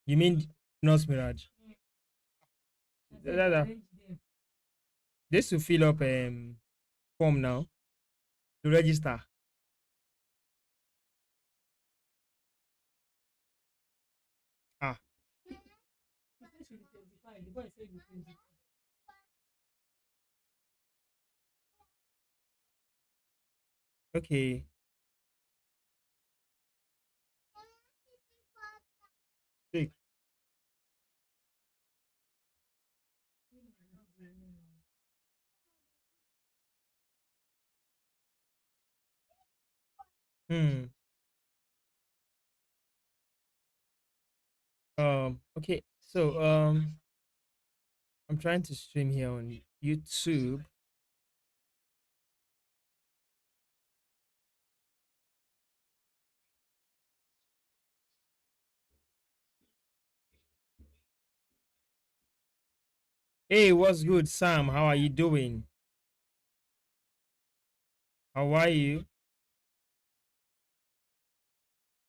You mean Nurse Mirage? This to fill up form now to register. Ah, okay. Take. Hmm. Okay. So I'm trying to stream here on YouTube. Hey, what's good, Sam? How are you doing? How are you?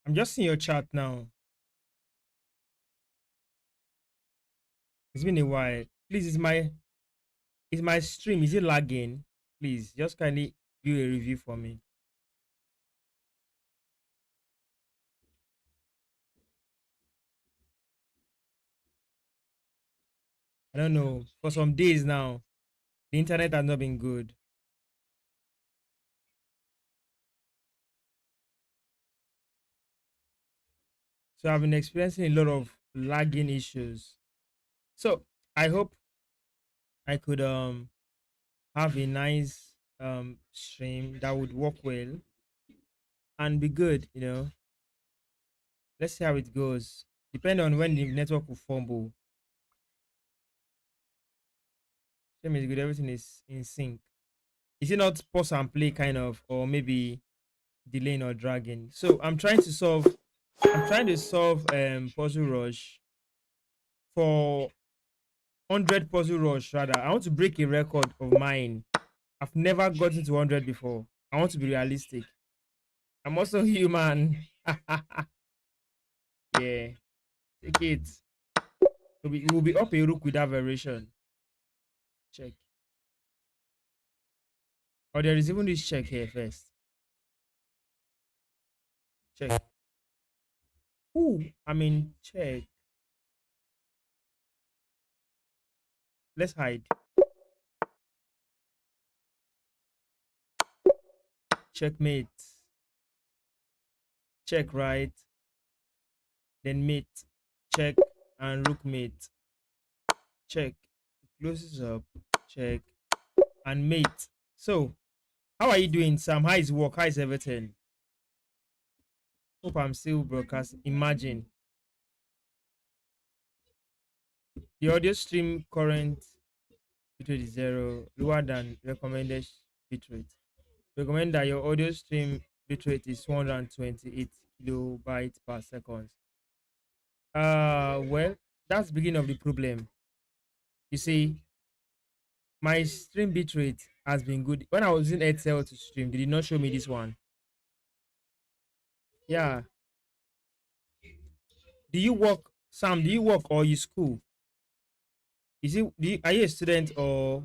I'm just in your chat now. It's been a while. Please, is my stream, is it lagging? Please, just kindly do a review for me. I don't know. For some days now, the internet has not been good. So I've been experiencing a lot of lagging issues. So I hope I could have a nice stream that would work well and be good. Let's see how it goes. Depending on when the network will fumble. Same is good, everything is in sync. Is it not pause and play kind of, or maybe delaying or dragging? So I'm trying to solve puzzle rush for 100 puzzle rush rather. I want to break a record of mine. I've never gotten to 100 before. I want to be realistic. I'm also human. Yeah, take it. We'll be up a rook with that variation. Check. Oh, there is even this check here first. Check. Ooh, I mean, check. Let's hide. Checkmate. Check right. Then mate. Check and rook mate. Check. Closes up. Check and mate. So, how are you doing, Sam? How is work? How is everything? Hope I'm still broadcasting. Imagine the audio stream current bitrate is 0, lower than recommended bitrate. Recommend that your audio stream bitrate is 128 kilobytes per second. Well, that's the beginning of the problem. You see, my stream bitrate has been good. When I was using Excel to stream, they did not show me this one. Yeah. Do you work, Sam? Do you work or you school? Are you a student or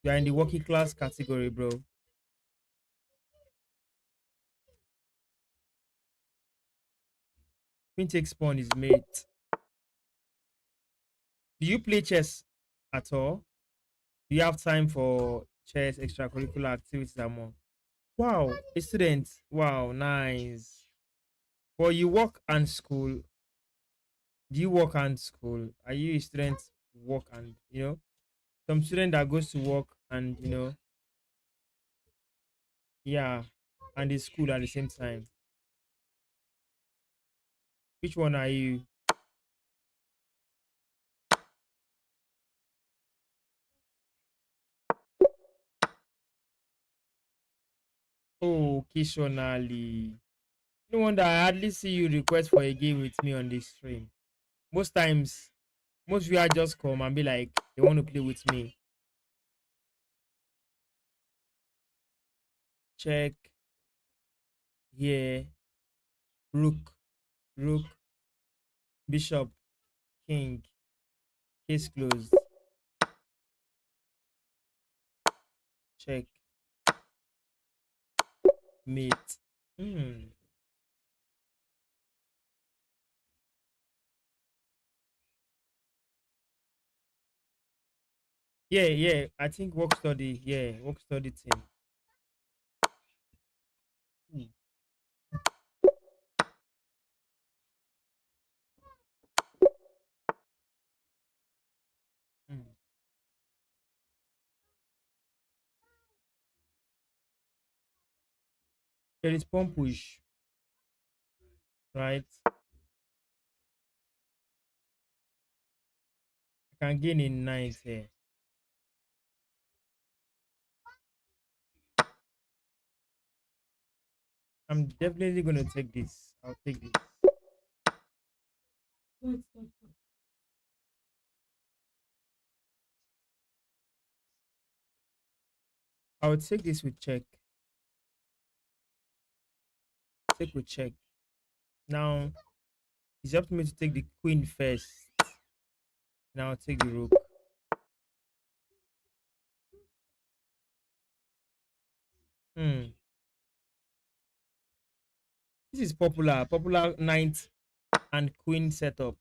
you are in the working class category, bro? Queen takes pawn is mate. Do you play chess at all? Do you have time for chess, extracurricular activities and more? Wow, a student. Wow, nice. Well, you work and school. Do you work and school? Are you a student work and some student that goes to work and yeah, and the school at the same time? Which one are you? Oh, occasionally. No wonder I hardly see you request for a game with me on this stream. Most times, most viewers just come and be like, they want to play with me. Check here, rook, rook, Bishop, king, case closed, check, mate. Hmm. Yeah, yeah. I think work study. Yeah, work study team. Hmm. Hmm. There is pump push, right? I can gain in ninth here. I'm definitely gonna take this. I'll take this. I would take this with check. Take with check. Now it's up to me to take the queen first. Now I'll take the rook. Hmm. This is popular. Popular knight and queen setup.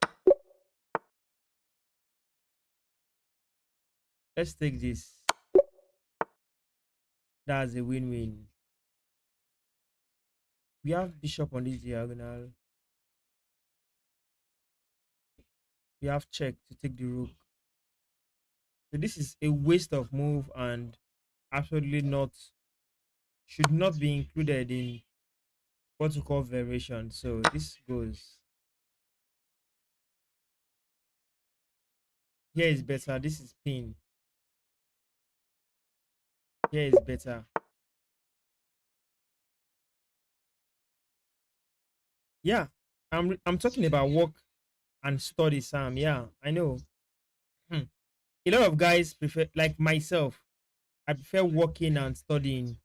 Let's take this. That's a win-win. We have bishop on this diagonal. We have check to take the rook. So this is a waste of move and absolutely not should not be included in what we call variation. So this goes here is better. This is pin. Here is better. Yeah, I'm talking about work and study, Sam. Yeah, I know. Hmm. A lot of guys prefer, like myself, I prefer working and studying.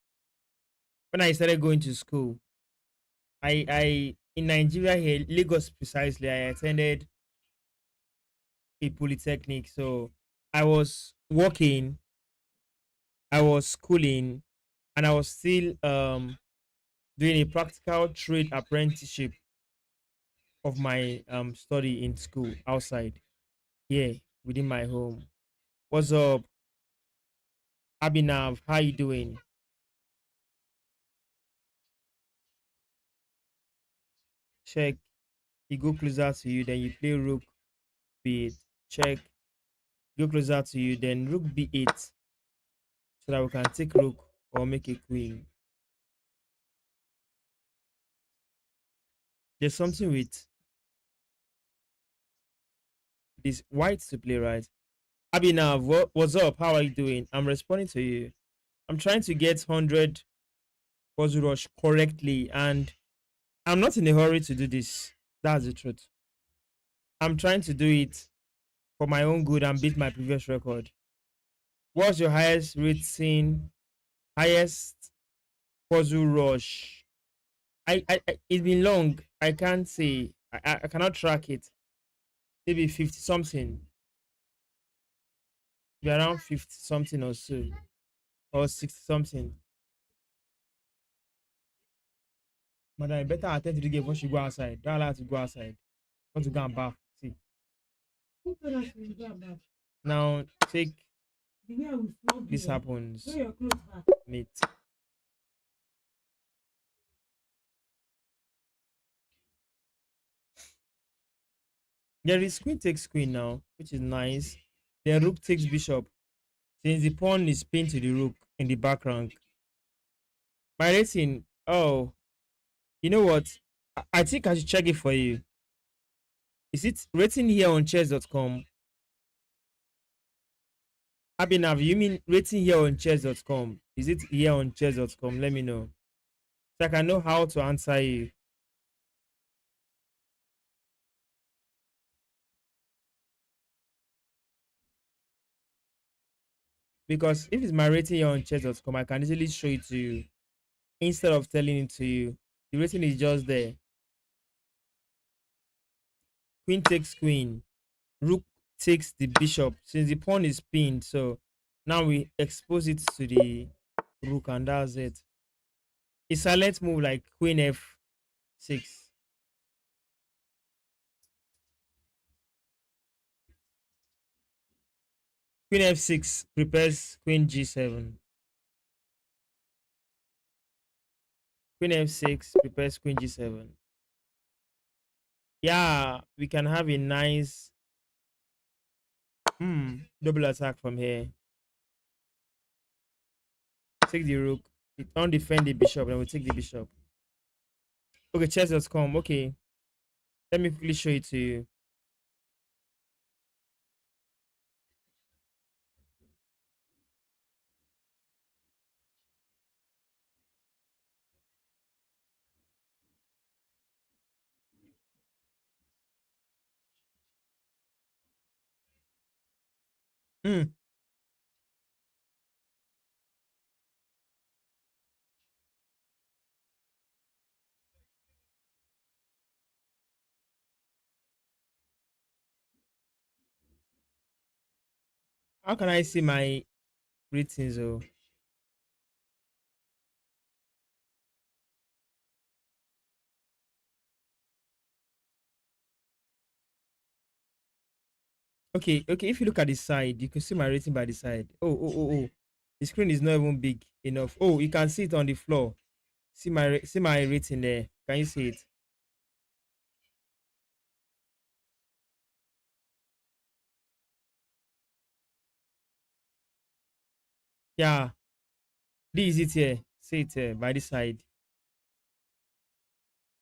When I started going to school, I in Nigeria here, Lagos precisely, I attended a polytechnic. So I was working, I was schooling, and I was still doing a practical trade apprenticeship of my study in school outside here within my home. What's up, Abhinav? How you doing? Check. You go closer to you, then you play rook b8. Check. Go closer to you, then rook b8, so that we can take rook or make a queen. There's something with this white to play, right? Abhinav, what's up? How are you doing? I'm responding to you. I'm trying to get 100 puzzle rush correctly, and I'm not in a hurry to do this. That's the truth. I'm trying to do it for my own good and beat my previous record. What's your highest rating, highest puzzle rush? It's been long. I can't say. I cannot track it. Maybe 50 something. Be around 50 something or so. Or 60 something. But I better attend to the game before she go outside. Don't allow her to go outside. Want to go and bath. See. Now take this happens. Mate. There is queen takes queen now, which is nice. Then rook takes bishop. Since the pawn is pinned to the rook in the background. My rating, oh, you know what? I think I should check it for you. Is it rating here on chess.com? Abhinav, you mean rating here on chess.com? Is it here on chess.com? Let me know. So I can know how to answer you. Because if it's my rating here on chess.com, I can easily show it to you instead of telling it to you. The rating is just there. Queen takes queen. Rook takes the bishop. Since the pawn is pinned, so now we expose it to the rook, and that's it. A silent move like queen f6. Queen f6 prepares queen g7. Queen f6 prepares queen g7. Yeah, we can have a nice double attack from here. Take the rook. It don't defend the bishop, and we take the bishop. Okay, chess.com. Okay, let me quickly show it to you. Hmm. How can I see my ratings? Oh, okay, okay. If you look at the side, you can see my rating by the side. Oh. The screen is not even big enough. Oh, you can see it on the floor. See my rating there. Can you see it? Yeah, this is it here. See it here by the side.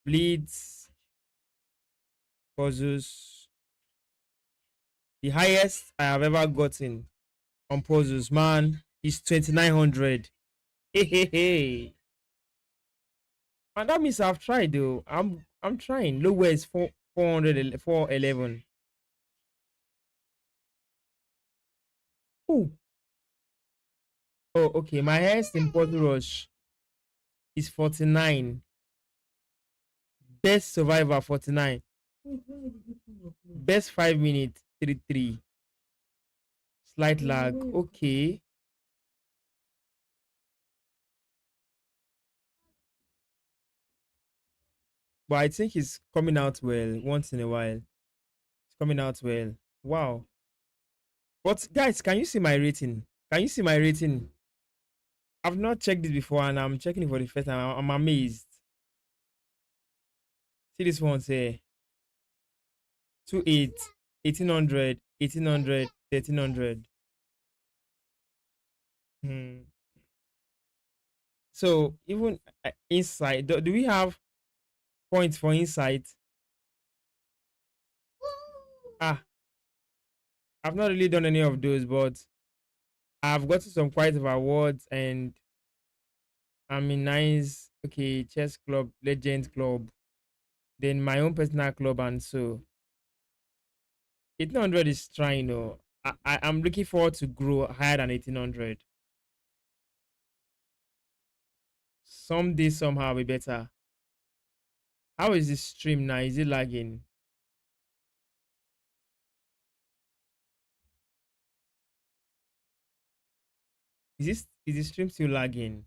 Bleeds, puzzles. The highest I have ever gotten on puzzles, man, is 2900. Hey, hey, hey. And that means I've tried though. I'm trying. Lower is 400 411. Oh, oh, okay. My highest in puzzle rush is 49. Best survivor 49. Best 5 minute 33. Slight lag. Okay. But I think it's coming out well once in a while. It's coming out well. Wow. But guys, can you see my rating? Can you see my rating? I've not checked this before and I'm checking it for the first time. I'm amazed. See this one say 28, 1800, 1800, 1300. Hmm. So even insight, do we have points for insight? Ah, I've not really done any of those, but I've gotten some quite of awards and I'm in nice, okay, chess club, legend club, then my own personal club, and so 1800 is trying. Though I'm looking forward to grow higher than 1800. Someday, somehow, will be better. How is this stream now? Is it lagging? Is the stream still lagging?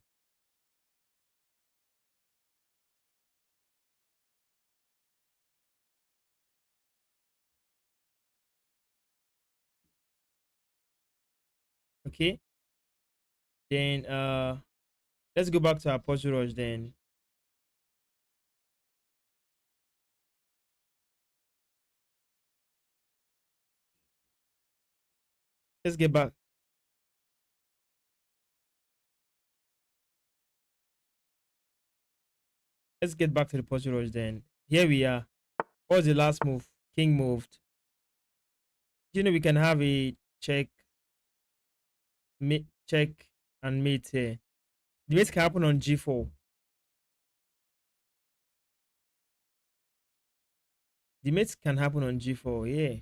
Okay, then let's go back to our puzzle rush. Then let's get back. Let's get back to the puzzle rush. Then here we are. What's the last move? King moved. You know we can have a check, check, and mate here. The mate can happen on g4. The mate can happen on g4. Yeah.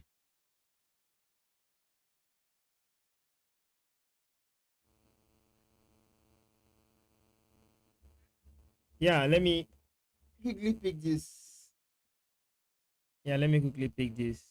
Yeah. Let me quickly pick this. Yeah, let me quickly pick this.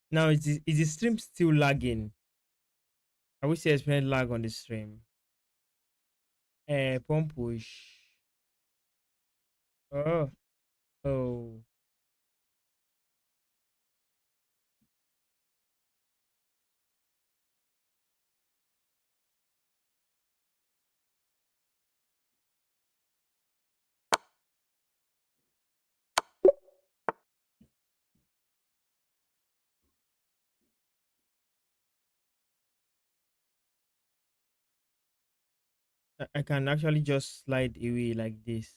Now, is the stream still lagging? I wish you experienced lag on the stream. Pump push. Oh, oh. I can actually just slide away like this.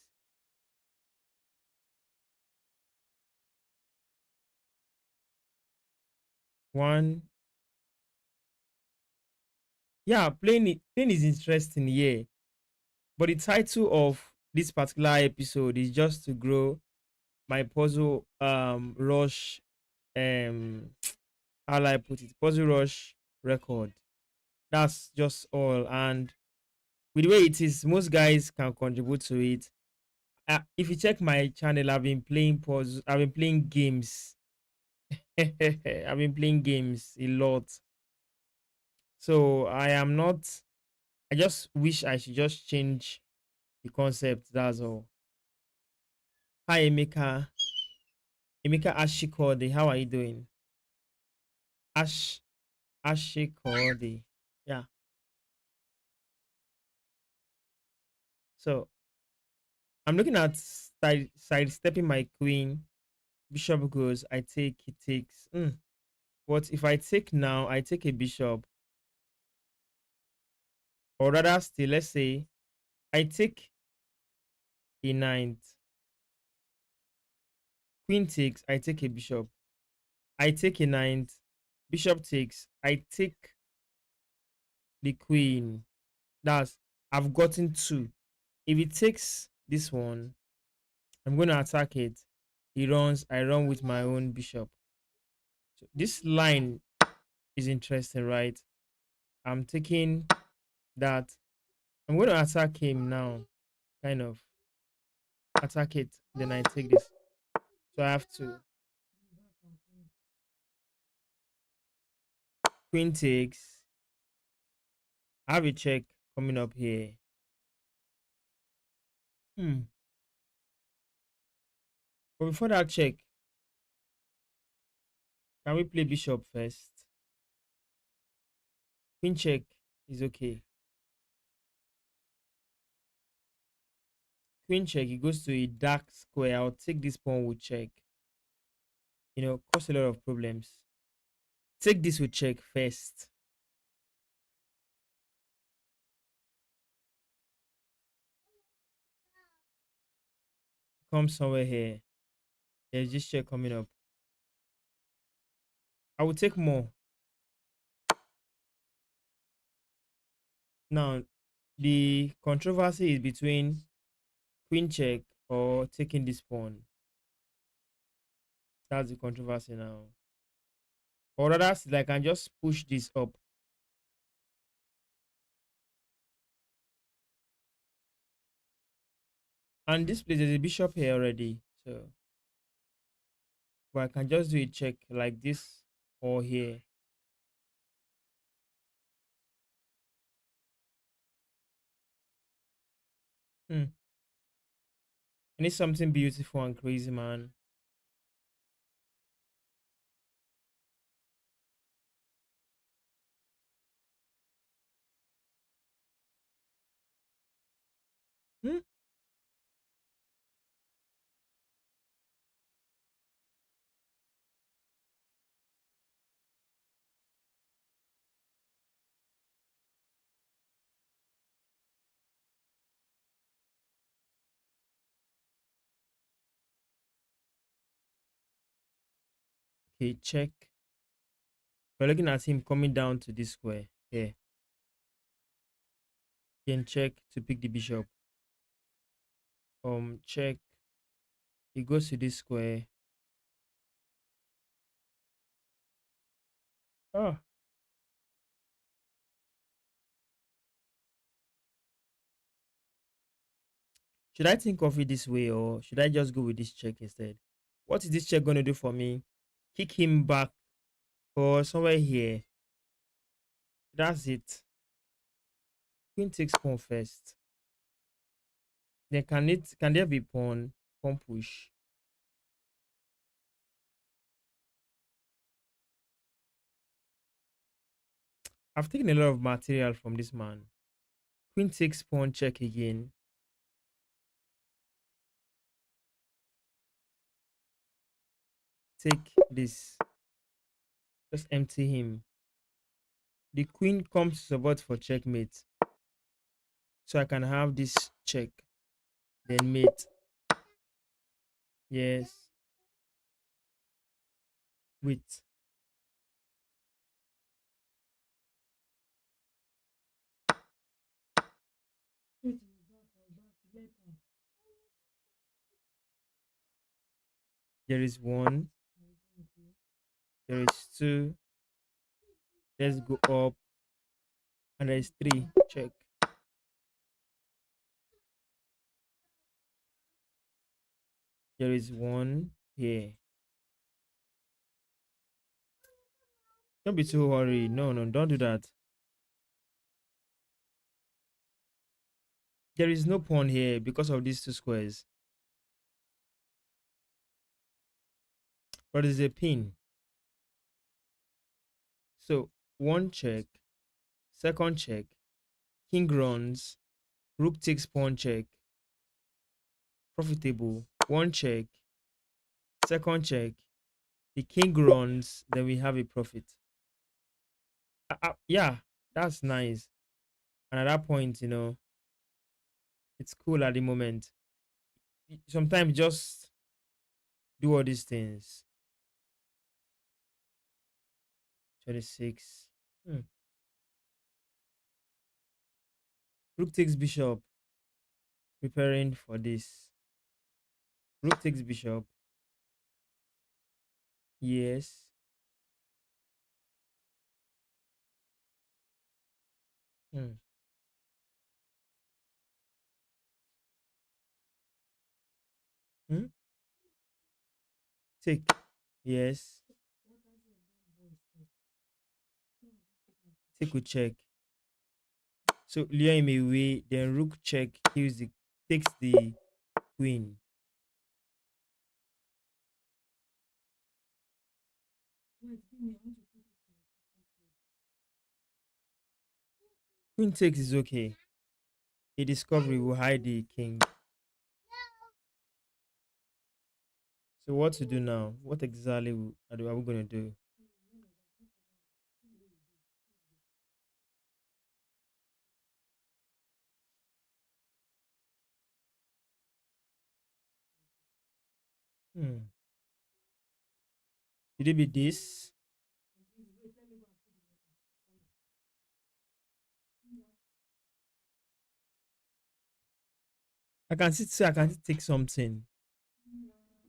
One. Yeah, playing is interesting, yeah. But the title of this particular episode is just to grow my puzzle rush how will I put it? Puzzle rush record. That's just all. And with the way it is, most guys can contribute to it. If you check my channel, I've been playing puzzles, I've been playing games. I've been playing games a lot. So I am not, I just wish I should just change the concept. That's all. Hi, Emeka. Emeka Ashikode. How are you doing? Ash Ashikode. Yeah. So I'm looking at sidestepping my queen. Bishop goes, I take, he takes. But if I take now, I take a bishop. Or rather still, let's say I take a ninth, queen takes, I take a bishop. I take a ninth, bishop takes, I take the queen. That's I've gotten two. If it takes this one, I'm going to attack it. He runs, I run with my own bishop. So this line is interesting, right? I'm taking that. I'm going to attack him now. Kind of attack it. Then I take this. So I have to queen takes. I have a check coming up here. Hmm. But before that check, can we play bishop first? Queen check is okay. Queen check, it goes to a dark square. I'll take this pawn with check. Cause a lot of problems. Take this with check first. Come somewhere here. There's this check coming up. I will take more. Now, the controversy is between queen check or taking this pawn. That's the controversy now. Or rather, I can just push this up. And this place, there's a bishop here already. So, but I can just do a check like this or here. Hmm. I need something beautiful and crazy, man. Hmm? Okay, check. We're looking at him coming down to this square here. Then check to pick the bishop. Check. He goes to this square. Oh, should I think of it this way or should I just go with this check instead? What is this check going to do for me? Kick him back or somewhere here. That's it. Queen takes pawn first. Then can there be pawn push? I've taken a lot of material from this man. Queen takes pawn check again. Take this. Just empty him. The queen comes to support for checkmate. So I can have this check. Then mate. Yes. Wait. There is one. There is two. Let's go up. And there is three. Check. There is one here. Don't be too worried. No, no, don't do that. There is no pawn here because of these two squares. But there's a pin. So one check, second check, king runs, rook takes pawn check, profitable. One check, second check, the king runs, then we have a profit. Yeah, that's nice. And at that point, it's cool at the moment. Sometimes just do all these things. 26. Hmm. Rook takes bishop. Preparing for this. Rook takes bishop. Yes. Hmm. Hmm? Take. Yes. Take with check. So lure him away. Then rook check kills the takes the queen. Queen takes is okay. A discovery will hide the king. So what to do now? What exactly are we gonna do? Hmm. Should it be this? I can see take something.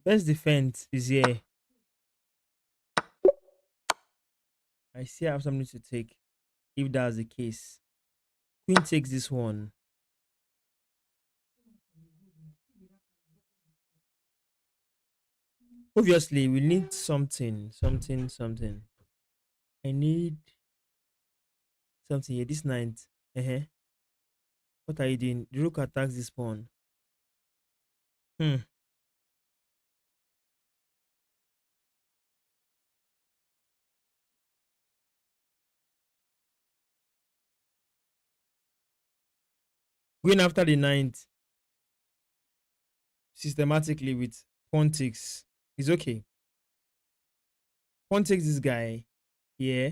Best defense is here. I see I have something to take. If that's the case. Queen takes this one. Obviously, we need something, something, something. I need something here. This knight. Uh-huh. What are you doing? The rook attacks this pawn. Hmm. Going after the knight systematically with pawn takes is okay. Pawn takes this guy. Yeah.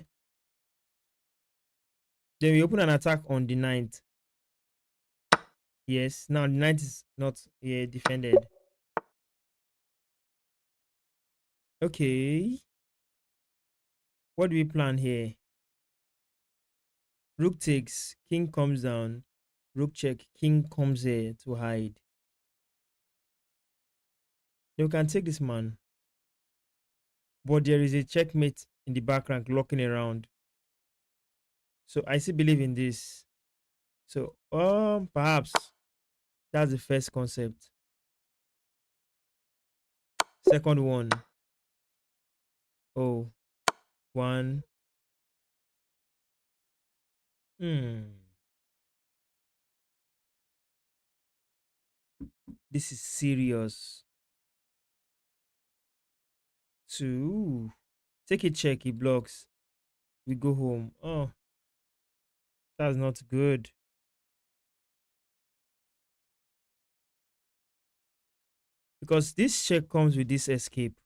Then we open an attack on the knight. Yes. Now the knight is not defended. Okay. What do we plan here? Rook takes, king comes down, rook check, king comes here to hide. Then we can take this man. But there is a checkmate in the back rank locking around. So I still believe in this. So perhaps that's the first concept. Second one. Oh, one. Hmm. This is serious. Two. Take a check, he blocks. We go home. Oh, that's not good. Because this check comes with this escape.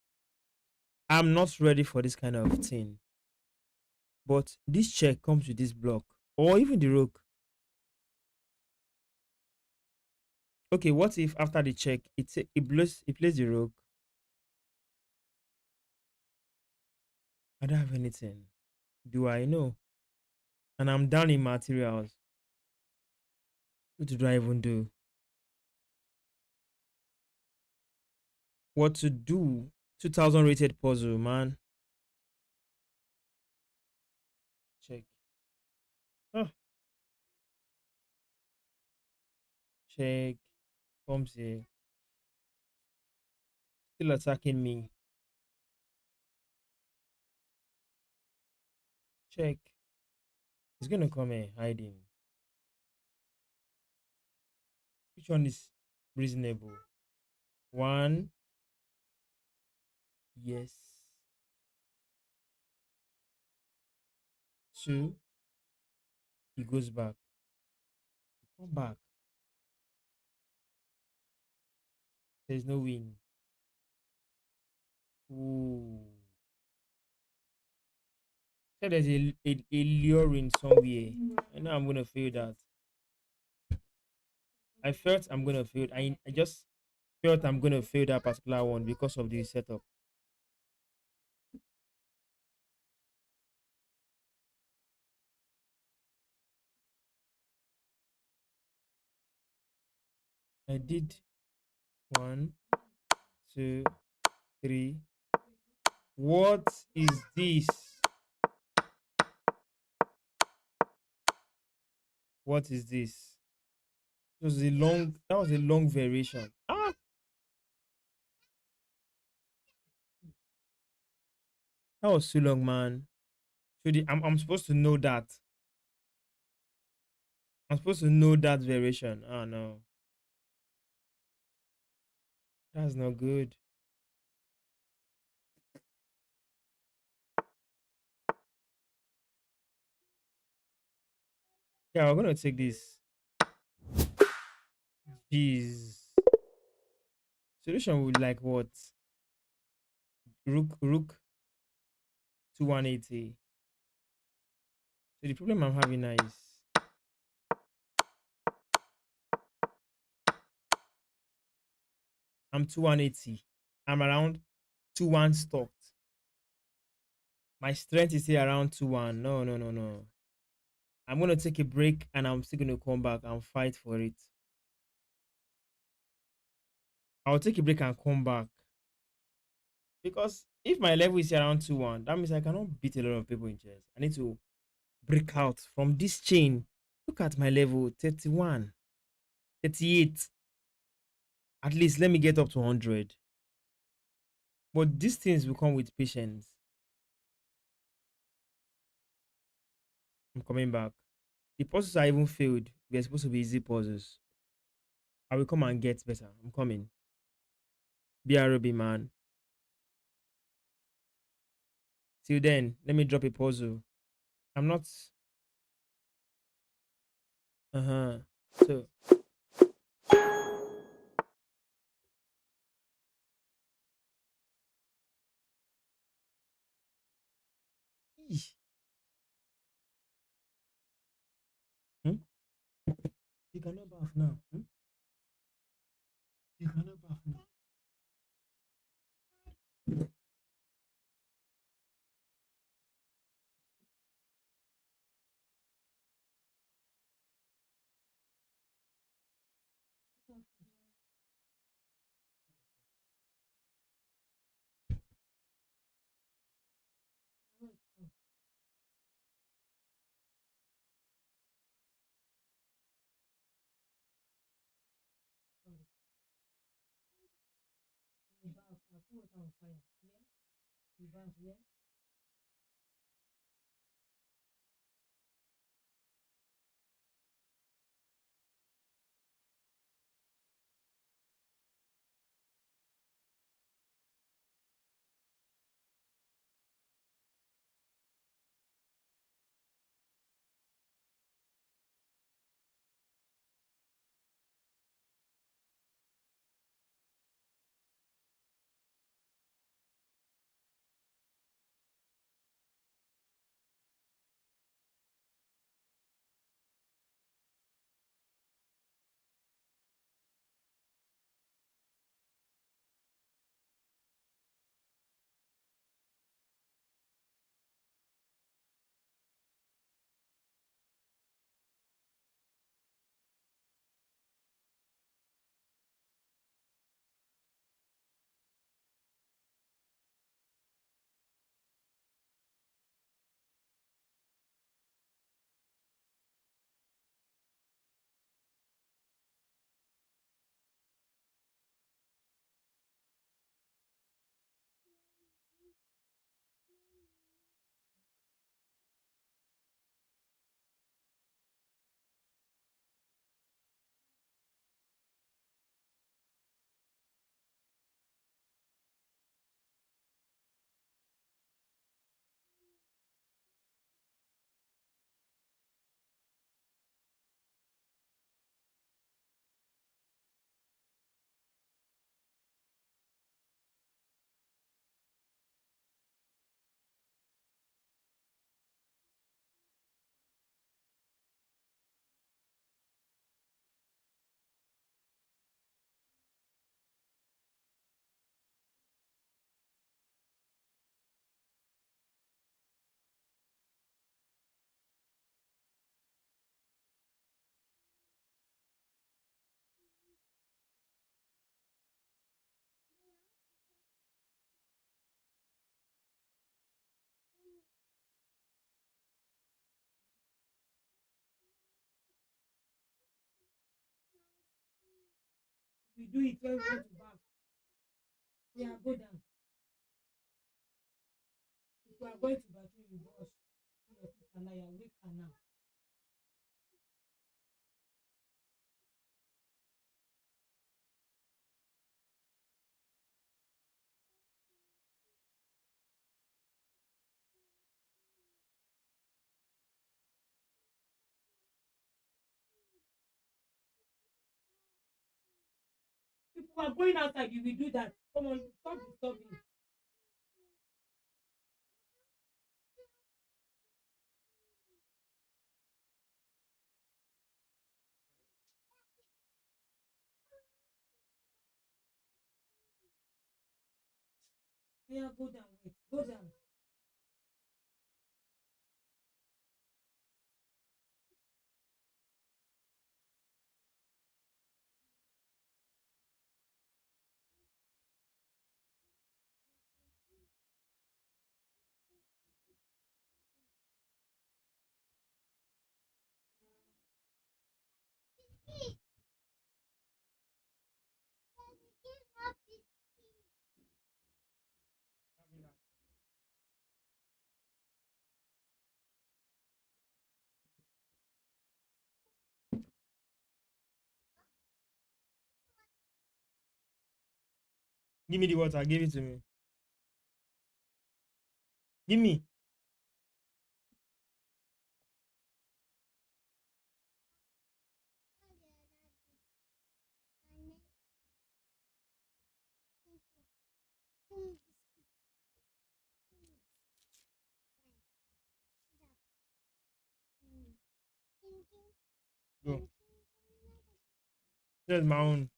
I'm not ready for this kind of thing. But this check comes with this block. Or even the rook. Okay, what if after the check it plays the rook? I don't have anything. Do I know? And I'm down in materials. What do I even do? What to do? 2000 rated puzzle, man. Check. Oh, check. Comes here. Still attacking me. Check. He's gonna come here hiding. Which one is reasonable? One. Yes. Two. He goes back. Come back. There's no win. Ooh. So there's a luring somewhere. I know I'm gonna fail that. I felt I'm gonna fail. I just felt I'm gonna fail that particular one because of the setup. I did one, two, three. What is this? What is this? It was a long. That was a long variation. Ah, that was too long, man. So I'm supposed to know that. I'm supposed to know that variation. Oh no, that's not good. Yeah, we're gonna take this. Jeez. Solution would like what? Rook 2180. So the problem I'm having now is I'm 2180. I'm around 2-1 stocked. My strength is here around 2-1. No, no, no, no. I'm gonna take a break and I'm still gonna come back and fight for it. I'll take a break and come back. Because if my level is around 2-1, that means I cannot beat a lot of people in chess. I need to break out from this chain. Look at my level 31, 38. At least let me get up to 100. But these things will come with patience. I'm coming back. The puzzles I even failed. They're supposed to be easy puzzles. I will come and get better. I'm coming. BRB, man. Till then, let me drop a puzzle. I'm not. Uh huh. So, eesh. Hmm? You cannot bath now. Hmm? You cannot bath now. You bath. I'll put water on fire. Yeah? You bath, yeah? We do it when we go to bath. Yeah, go down. If you are going to bathroom, you brush your teeth and now you're awake and now. If you are going outside, you will do that. Come on, stop disturbing. Yeah, go down, wait. Go down. Give me the water. Give it to me. Give me. Go. That's my own.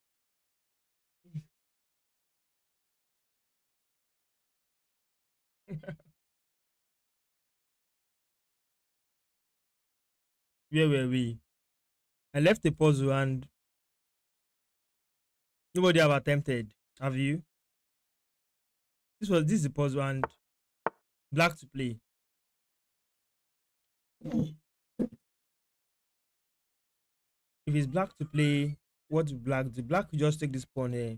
Where were we? I left the puzzle and nobody have attempted. Have you? This is the puzzle and black to play. If it's black to play, what do black do? Black will just take this pawn here.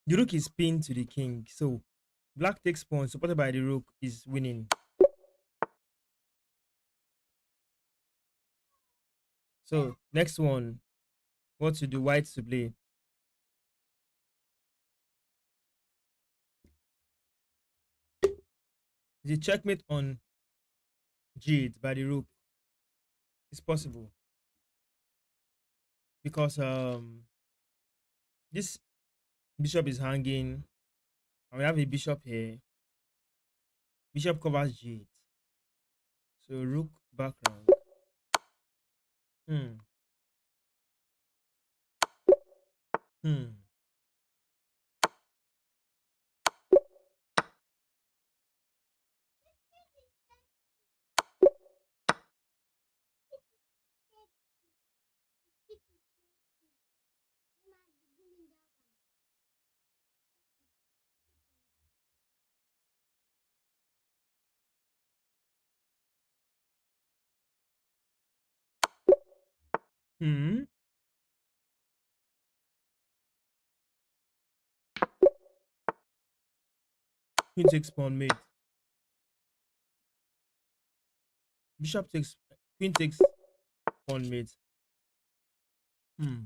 The rook is pinned to the king, so black takes pawn supported by the rook is winning. So next one, what to do? White to play. The checkmate on G8 by the rook is possible because this bishop is hanging and we have a bishop here. Bishop covers G8. So rook background. Hmm. Hmm. Hmm. Queen takes pawn mate. Bishop takes queen takes pawn mate. Hmm.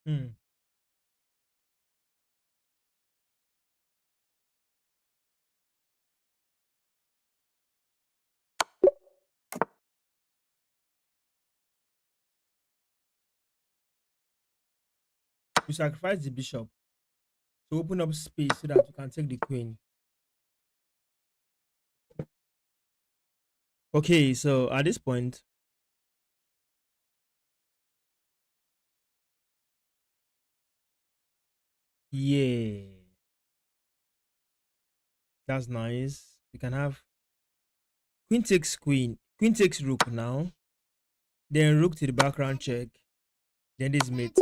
Hmm. We sacrifice the bishop to open up space so that we can take the queen. Okay, so at this point, yeah, that's nice. We can have queen takes rook now, then rook to the background check, then this mate.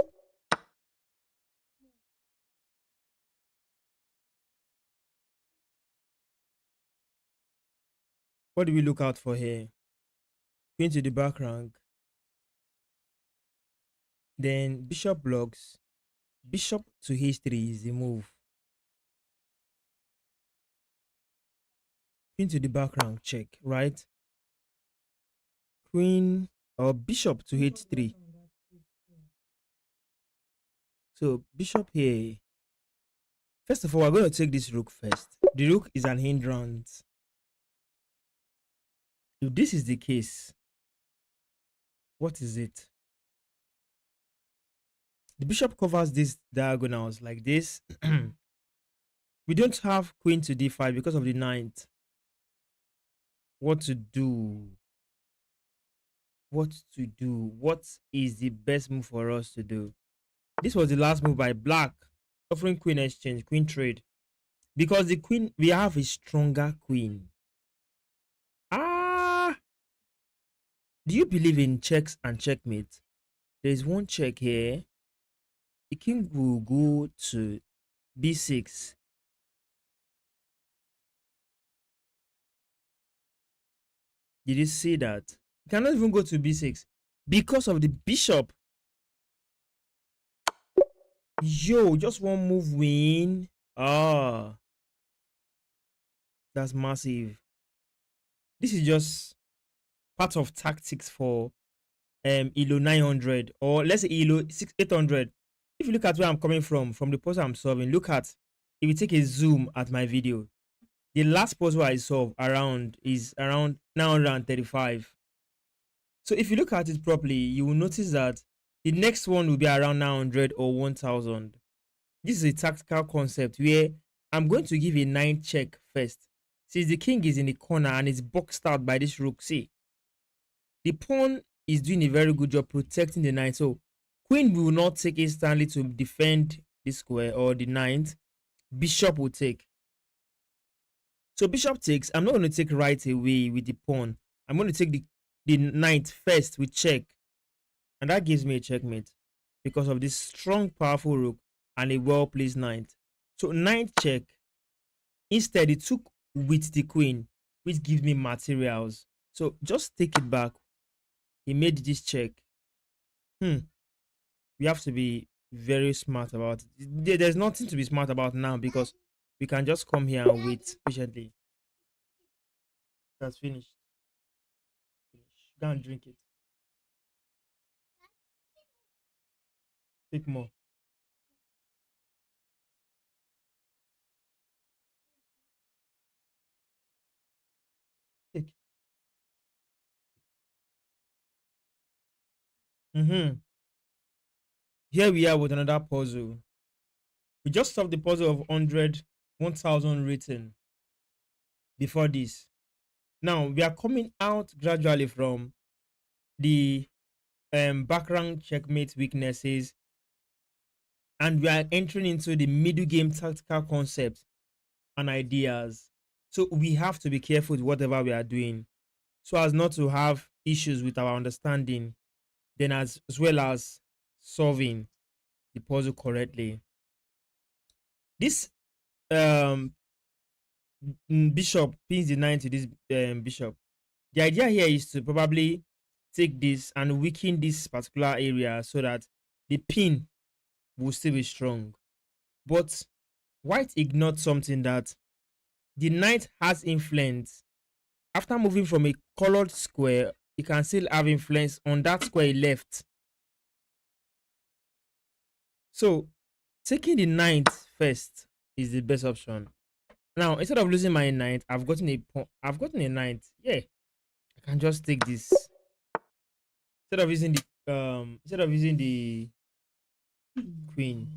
What do we look out for here? Queen to the back rank. Then bishop blocks. Bishop to h3 is the move. Queen to the back rank, check, right? Queen or bishop to h3. So bishop here. First of all, we're going to take this rook first. The rook is an hindrance. If this is the case, what is it? The bishop covers these diagonals like this. We don't have queen to d5 because of the ninth. What to do? What to do? What is the best move for us to do? This was the last move by black, offering queen exchange, queen trade. Because the queen, we have a stronger queen. Ah! Do you believe in checks and checkmate? There's one check here. The king will go to b6. Did you see that? You cannot even go to b6 because of the bishop. Yo, just one move win. Ah, that's massive. This is just part of tactics for elo 900, or let's say elo 800. If you look at where I'm coming from the puzzle I'm solving, look at, if you take a zoom at my video, the last puzzle I solve around is around 935. So if you look at it properly, you will notice that the next one will be around 900 or 1000. This is a tactical concept where I'm going to give a 9 check first. Since the king is in the corner and is boxed out by this rook, see, the pawn is doing a very good job protecting the knight. So queen will not take instantly to defend the square or the ninth. Bishop will take. So bishop takes. I'm not going to take right away with the pawn. I'm going to take the knight first with check. And that gives me a checkmate because of this strong, powerful rook and a well-placed knight. So knight check. Instead, it took with the queen, which gives me materials. So just take it back. He made this check. We have to be very smart about it. There's nothing to be smart about now because we can just come here and wait patiently. That's finished. Go and drink it. Take more. Take. Mm-hmm. Here we are with another puzzle. We just solved the puzzle of 100, 1000 written before this. Now we are coming out gradually from the background checkmate weaknesses, and we are entering into the middle game tactical concepts and ideas. So we have to be careful with whatever we are doing so as not to have issues with our understanding, then as well as solving the puzzle correctly. This um bishop pins the knight to this bishop. The idea here is to probably take this and weaken this particular area so that the pin will still be strong. But white ignored something, that the knight has influence. After moving from a colored square, you can still have influence on that square left. So taking the knight first is the best option. Now, instead of losing my knight, I've gotten a knight. Yeah, I can just take this. Instead of using the queen.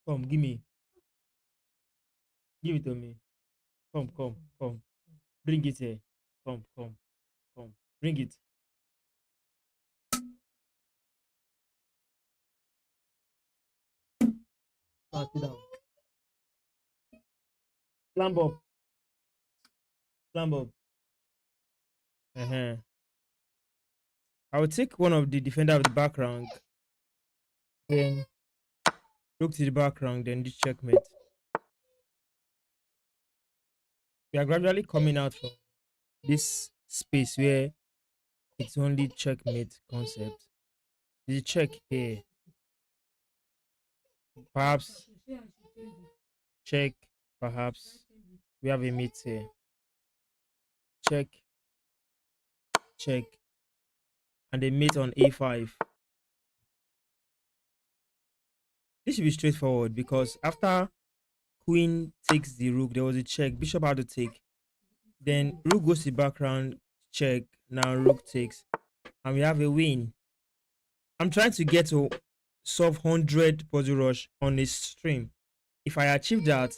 Come, give me. Give it to me. Come, come, come. Bring it here. Come, come, come. Bring it. Sit down. Climb up. Climb up. Uh-huh. I will take one of the defender of the background. Then look to the background. Then this checkmate. We are gradually coming out from this space where it's only checkmate concept. The check here, perhaps check, perhaps we have a mate here. Check, check, and a mate on a5. This should be straightforward because after queen takes the rook, there was a check. Bishop had to take. Then rook goes to the background, check. Now rook takes, and we have a win. I'm trying to get to solve 100 puzzle rush on a stream. If I achieve that,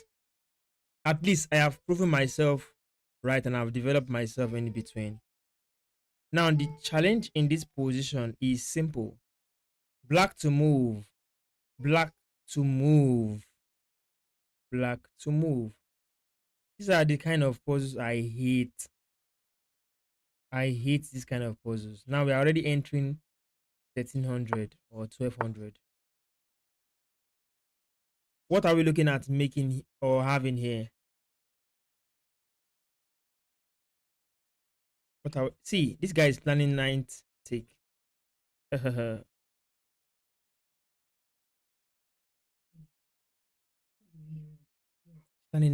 at least I have proven myself right and I've developed myself in between. Now, the challenge in this position is simple: black to move, black to move, black to move. These are the kind of puzzles I hate. I hate this kind of puzzles. Now we're already entering 1300 or 1200. What are we looking at making or having here? See, this guy is planning ninth take. Planning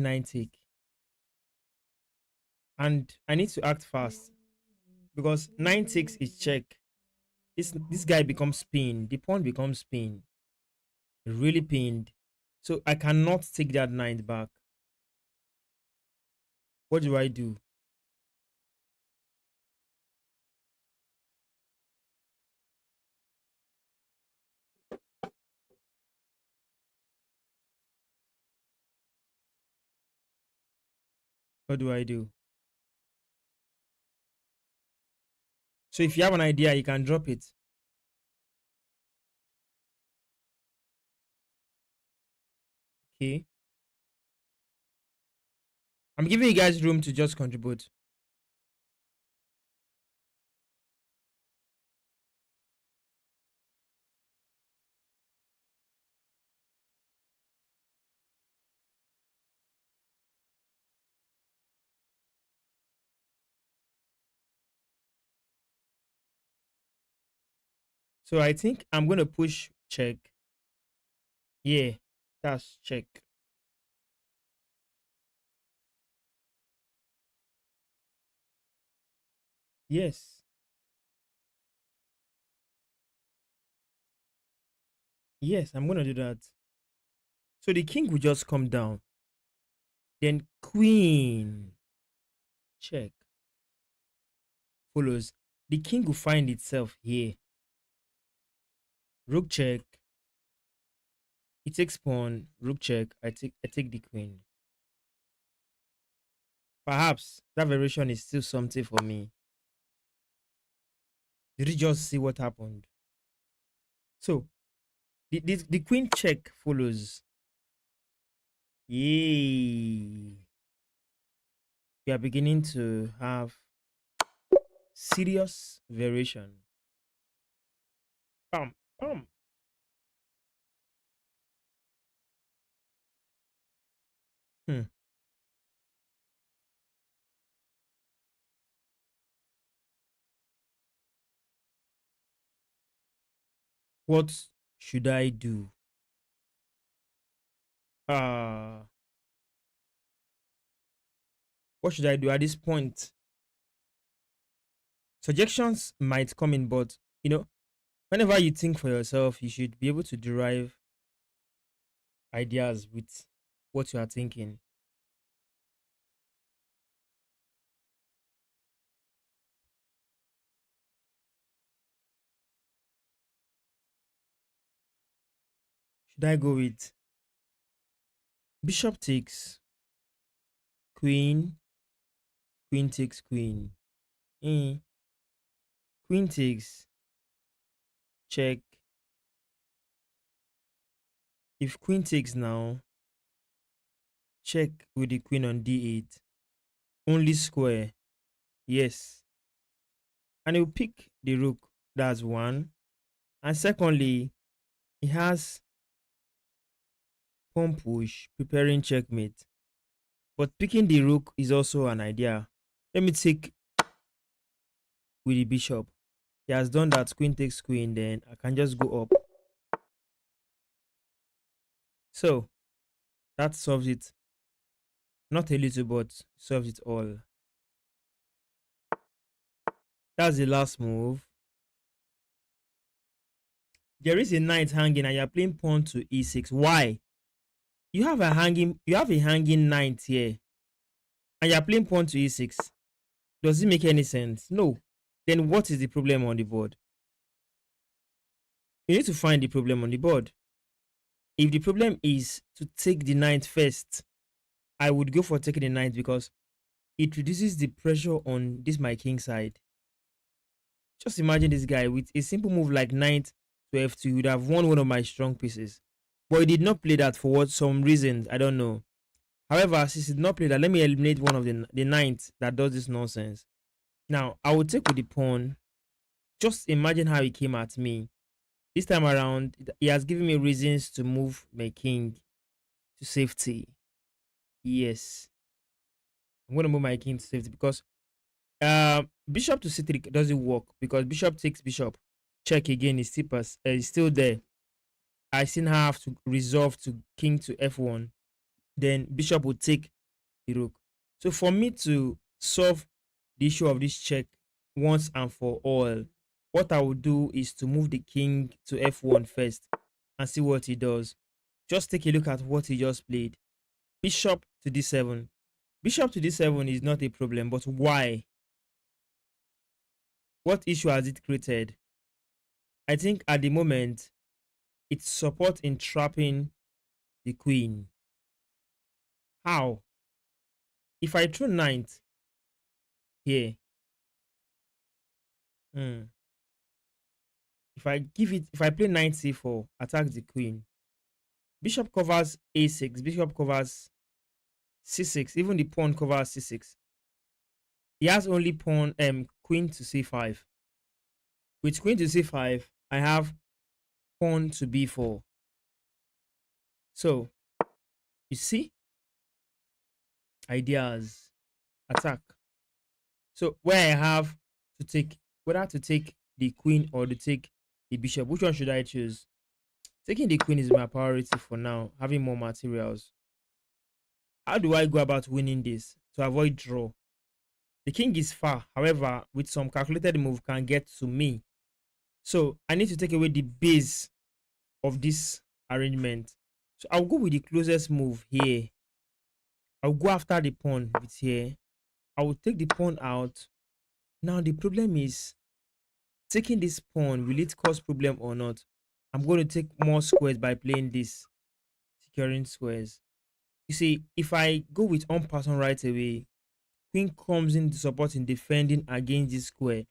ninth take. And I need to act fast because 9 takes is check. This guy becomes pinned. The pawn becomes pinned. Really pinned. So I cannot take that knight back. What do I do? What do I do? So if you have an idea, you can drop it. Okay. I'm giving you guys room to just contribute. So I think I'm going to push check. Yeah, that's check. Yes. Yes, I'm going to do that. So the king will just come down. Then queen. Check. Follows. The king will find itself here. Rook check. It takes pawn. Rook check. I take the queen. Perhaps that variation is still something for me. Did you just see what happened? So the queen check follows. Yay. We are beginning to have serious variation. Bam, bam. Hmm. What should I do? Uh what should I do at this point? Suggestions might come in, but whenever you think for yourself, you should be able to derive ideas with what you are thinking. Should I go with bishop takes queen, queen takes queen, eh, queen takes check? If queen takes now, check with the queen on d8. Only square. Yes. And he'll pick the rook. That's one. And secondly, he has pawn push, preparing checkmate. But picking the rook is also an idea. Let me take with the bishop. He has done that. Queen takes queen. Then I can just go up. So that solves it. Not a little, but solves it all. That's the last move. There is a knight hanging, and you're playing pawn to e6. Why? You have a hanging knight here, and you're playing pawn to e6. Does it make any sense? No. Then what is the problem on the board? You need to find the problem on the board. If the problem is to take the knight first, I would go for taking the knight because it reduces the pressure on this my king side. Just imagine this guy with a simple move like knight to f2, he would have won one of my strong pieces. But he did not play that for what some reasons, I don't know. However, since he did not play that, let me eliminate one of the knights that does this nonsense. Now, I will take with the pawn. Just imagine how he came at me. This time around, he has given me reasons to move my king to safety. Yes, I'm going to move my king to safety because bishop to c3 doesn't work because bishop takes bishop. Check again is still there. I still have to resolve to king to f1. Then bishop will take the rook. So for me to solve the issue of this check once and for all, what I will do is to move the king to f1 first and see what he does. Just take a look at what he just played. Bishop to d7. Bishop to d7 is not a problem, but why? What issue has it created? I think at the moment, it supports in trapping the queen. How? If I throw knight here, if I play knight c4, attack the queen. Bishop covers a6, bishop covers c6, even the pawn covers c6. He has only queen to c5. With queen to c5, I have pawn to b4. So, you see, ideas, attack. So where I have to take whether to take the queen or to take the bishop, which one should I choose? Taking the queen is my priority for now, having more materials. How do I go about winning this to avoid draw? The king is far, however, with some calculated move can get to me. So I need to take away the base of this arrangement. So I'll go with the closest move here. I'll go after the pawn with here. I will take the pawn out. Now the problem is taking this pawn, will it cause problem or not? I'm going to take more squares by playing this, securing squares. You see, if I go with on pattern right away, queen comes in to support in defending against this square,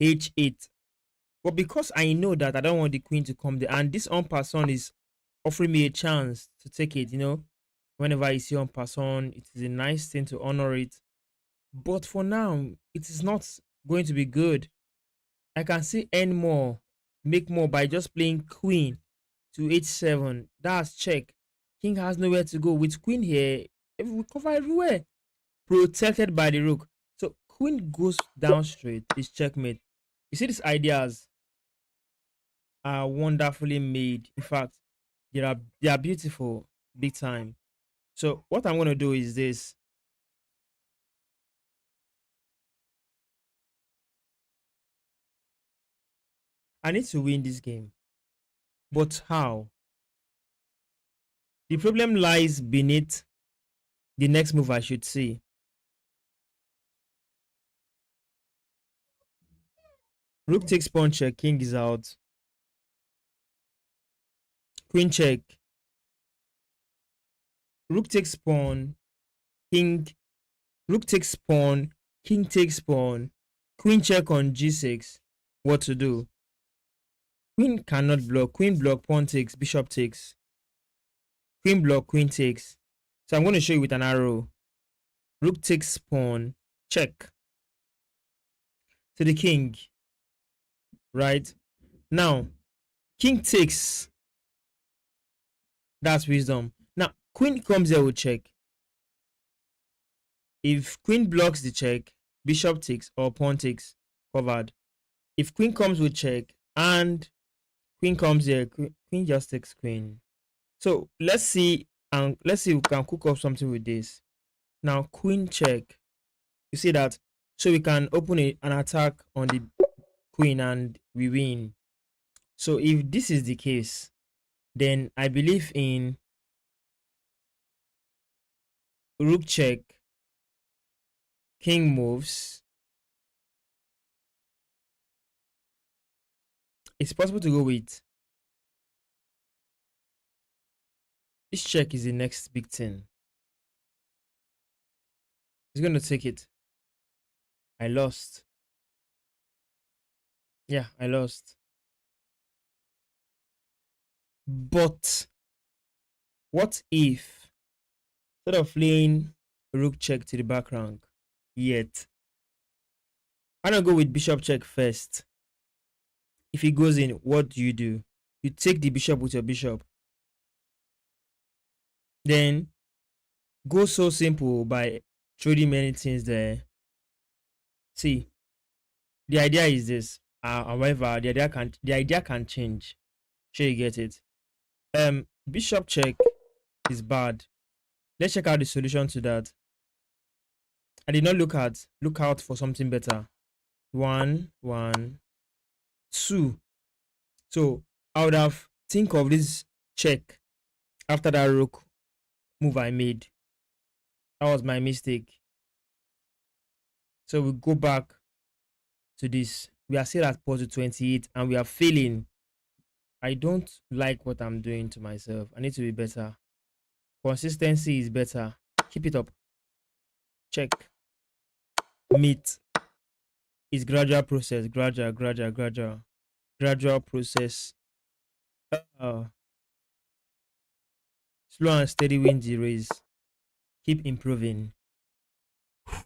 h8. But because I know that I don't want the queen to come there, and this on pattern is offering me a chance to take it, whenever I see on pattern, it is a nice thing to honor it. But for now, it is not going to be good. I can still earn more, make more by just playing queen to h7. That's check. King has nowhere to go. With queen here, we cover everywhere. Protected by the rook. So queen goes down straight. It's checkmate. You see, these ideas are wonderfully made. In fact, they are beautiful, big time. So what I'm gonna do is this. I need to win this game. But how? The problem lies beneath the next move I should see. Rook takes pawn check, king is out. Queen check. Rook takes pawn, king. Rook takes pawn, king takes pawn. Queen check on g6. What to do? Queen cannot block. Queen block, pawn takes, bishop takes. Queen block, queen takes. So I'm going to show you with an arrow. Rook takes pawn, check. To the king. Right? Now, king takes. That's wisdom. Now, queen comes here with check. If queen blocks the check, bishop takes or pawn takes, covered. If queen comes with check and queen comes here, queen just takes queen. So let's see, and let's see if we can cook up something with this. Now queen check. You see that? So we can open an attack on the queen and we win. So if this is the case, then I believe in rook check, king moves. It's possible to go with this check is the next big thing. He's going to take it. I lost. Yeah, I lost. But what if, instead of playing rook check to the back rank, yet, why not go with bishop check first? If he goes in, what do? You take the bishop with your bishop. Then go so simple by trading many things there. See, the idea is this. However, the idea can change. Sure, you get it. Bishop check is bad. Let's check out the solution to that. I did not look out for something better. 1 1 2. So I would have think of this check after that rook move I made. That was my mistake. So we go back to this. We are still at position 28 and we are failing. I don't like what I'm doing to myself. I need to be better. Consistency is better. Keep it up. Check. Meet. It's gradual process. Gradual process. Uh, Slow and steady wins the race. Keep improving.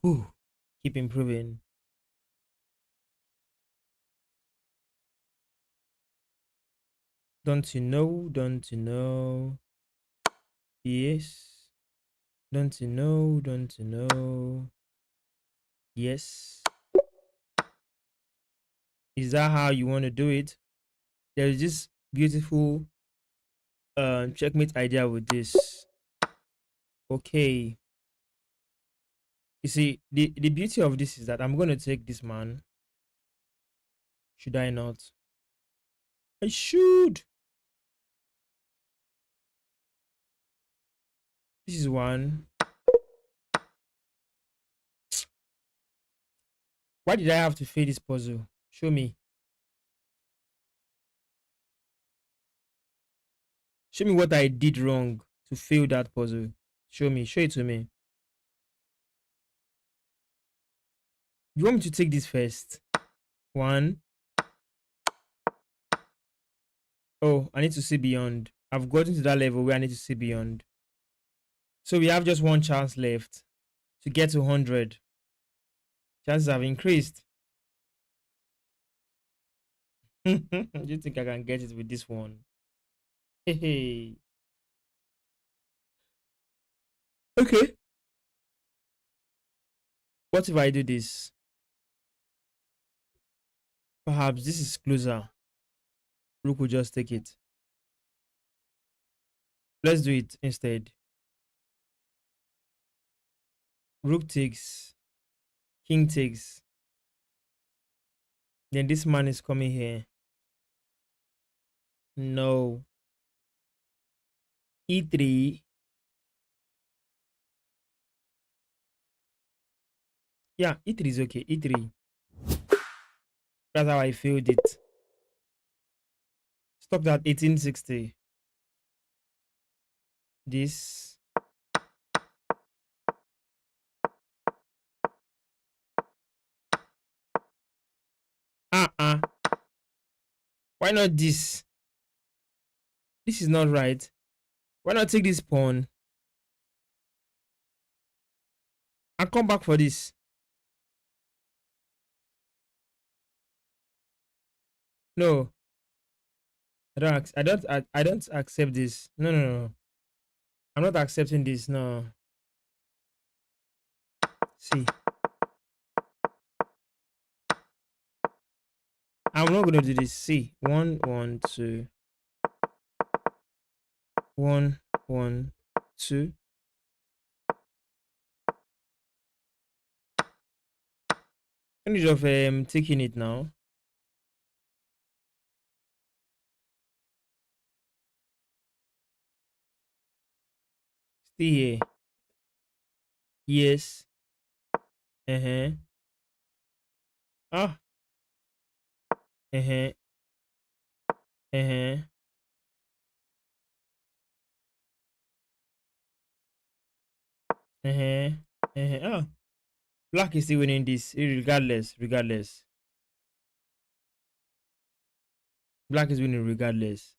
Whew. Keep improving. Don't you know? Don't you know? Yes. Don't you know? Don't you know? Yes. Is that how you want to do it? There is this beautiful checkmate idea with this. Okay. You see, the beauty of this is that I'm going to take this man. Should I not? I should. This is one. Why did I have to fail this puzzle? Show me. Show me what I did wrong to fail that puzzle. Show me. Show it to me. You want me to take this first? 1. Oh, I need to see beyond. I've gotten to that level where I need to see beyond. So we have just one chance left to get to 100. Chances have increased. Do you think I can get it with this one? Hey. Okay. What if I do this? Perhaps this is closer. Rook will just take it. Let's do it instead. Rook takes. King takes. Then this man is coming here. No. E3. Yeah, E3 is okay. E3. That's how I failed it. Stopped at 1860. This. Why not this? This is not right. Why not take this pawn and come back for this? No. I don't accept this. No, no, no. I'm not accepting this. No. See, I'm not gonna do this. See, 1 1 2 1 1 2. Kind of taking it now. Stay here. Yes. Uh-huh. Ah. Uh-huh. Uh-huh. Uh-huh. Uh-huh. Ah. Black is still winning this, regardless. Regardless. Black is winning regardless.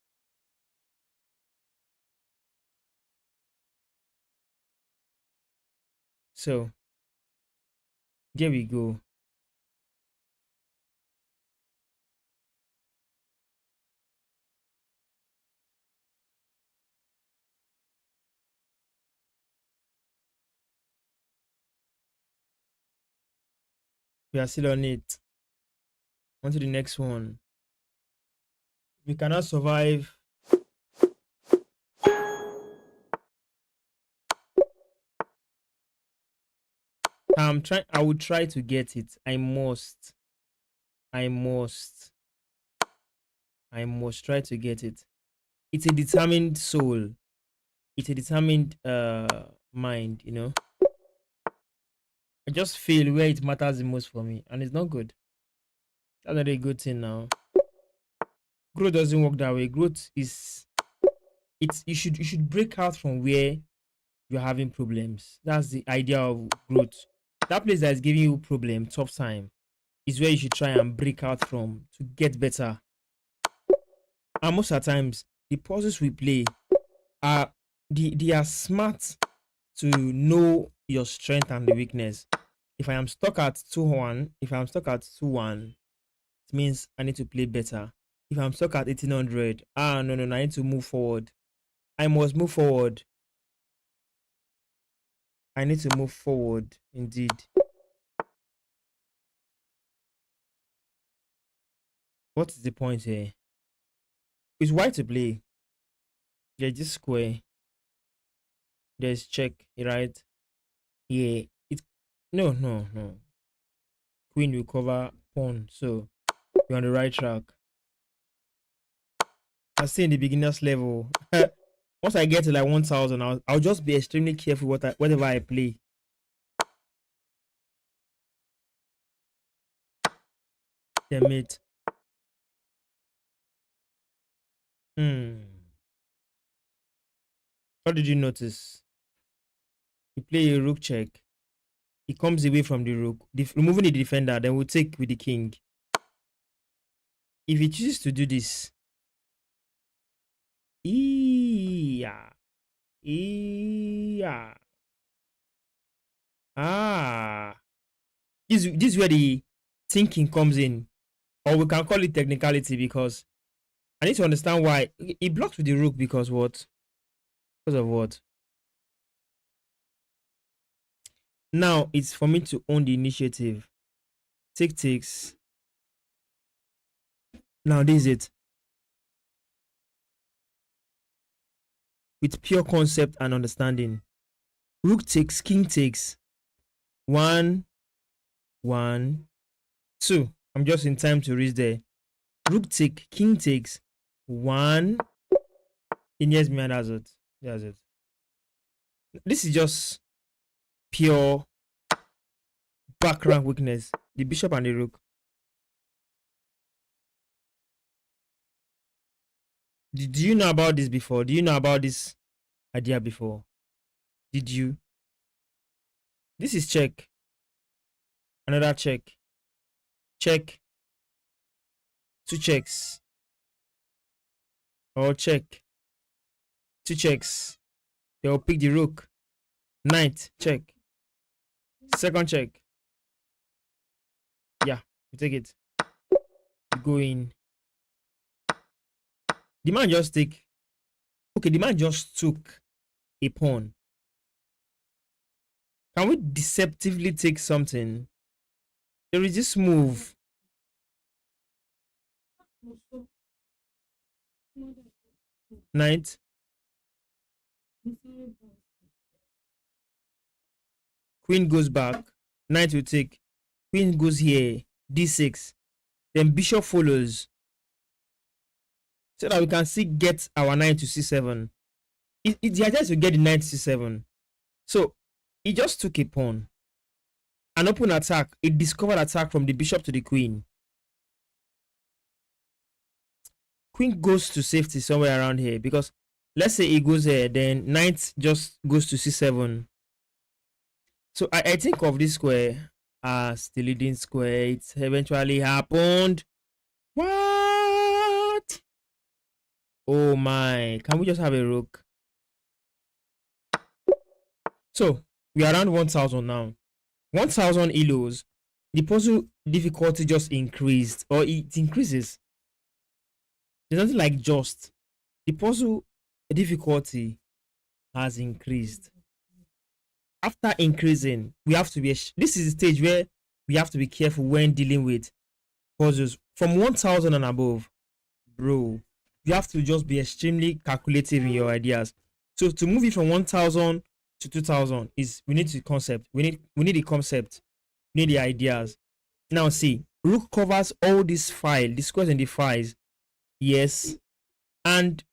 So there we go. We are still on it. On to the next one. We cannot survive. I'm trying. I will try to get it. I must. I must. I must try to get it. It's a determined soul. It's a determined mind, you know. I just feel where it matters the most for me, and it's not good. That's not a good thing now. Growth doesn't work that way. Growth is you should break out from where you're having problems. That's the idea of growth. That place that is giving you problem, tough time, is where you should try and break out from to get better. And most of the times, the puzzles we play are they are smart to know your strength and the weakness. If I am stuck at 2-1, if I'm stuck at 2-1, it means I need to play better. If I'm stuck at 1800, no, I need to move forward. I must move forward. I need to move forward indeed. What is the point here? It's white to play. There's this square. There's check, right? Yeah. It no. Queen will cover pawn, so you're on the right track. I stay in the beginner's level. Once I get to like 1000, I'll just be extremely careful whatever I play. Damn it. What did you notice? You play a rook check. He comes away from the rook, removing the defender, then we'll take with the king. If he chooses to do this, yeah. Ah, this is where the thinking comes in, or we can call it technicality, because I need to understand why he blocks with the rook. Because what? Because of what? Now it's for me to own the initiative. Take takes. Now this is it. With pure concept and understanding. Rook takes, king takes. 1 1 2. I'm just in time to reach there. Rook take, king takes. 1. Yes, man, that's it. That's it. This is just pure background weakness. The bishop and the rook. Did you know about this before? Do you know about this idea before? Did you? This is check. Another check. Check. 2 checks. Or check. 2 checks. They'll pick the rook. Knight. Check. Second check. Yeah, you take it. You go in. The man just take. Okay, the man just took a pawn. Can we deceptively take something? There is this move. Also, more than Knight. necessary bonds. Queen goes back. Knight will take. Queen goes here. D6. Then bishop follows. So that we can still get our knight to C7. The idea is to get the knight to C7. So he just took a pawn. An open attack. A discovered attack from the bishop to the queen. Queen goes to safety somewhere around here because let's say he goes here, then knight just goes to C7. So I think of this square as the leading square. It eventually happened. What? Oh my. Can we just have a rook? So we are around 1000 now. 1000 elos. The puzzle difficulty just increased, or it increases. There's nothing like just. The puzzle difficulty has increased. After increasing, we have to be. This is the stage where we have to be careful when dealing with puzzles from 1000 and above, bro. You have to just be extremely calculative in your ideas. So to move it from 1000 to 2000 is we need the concept. We need the concept. We need the ideas. Now see, rook covers all this file, the squares and the files. Yes, and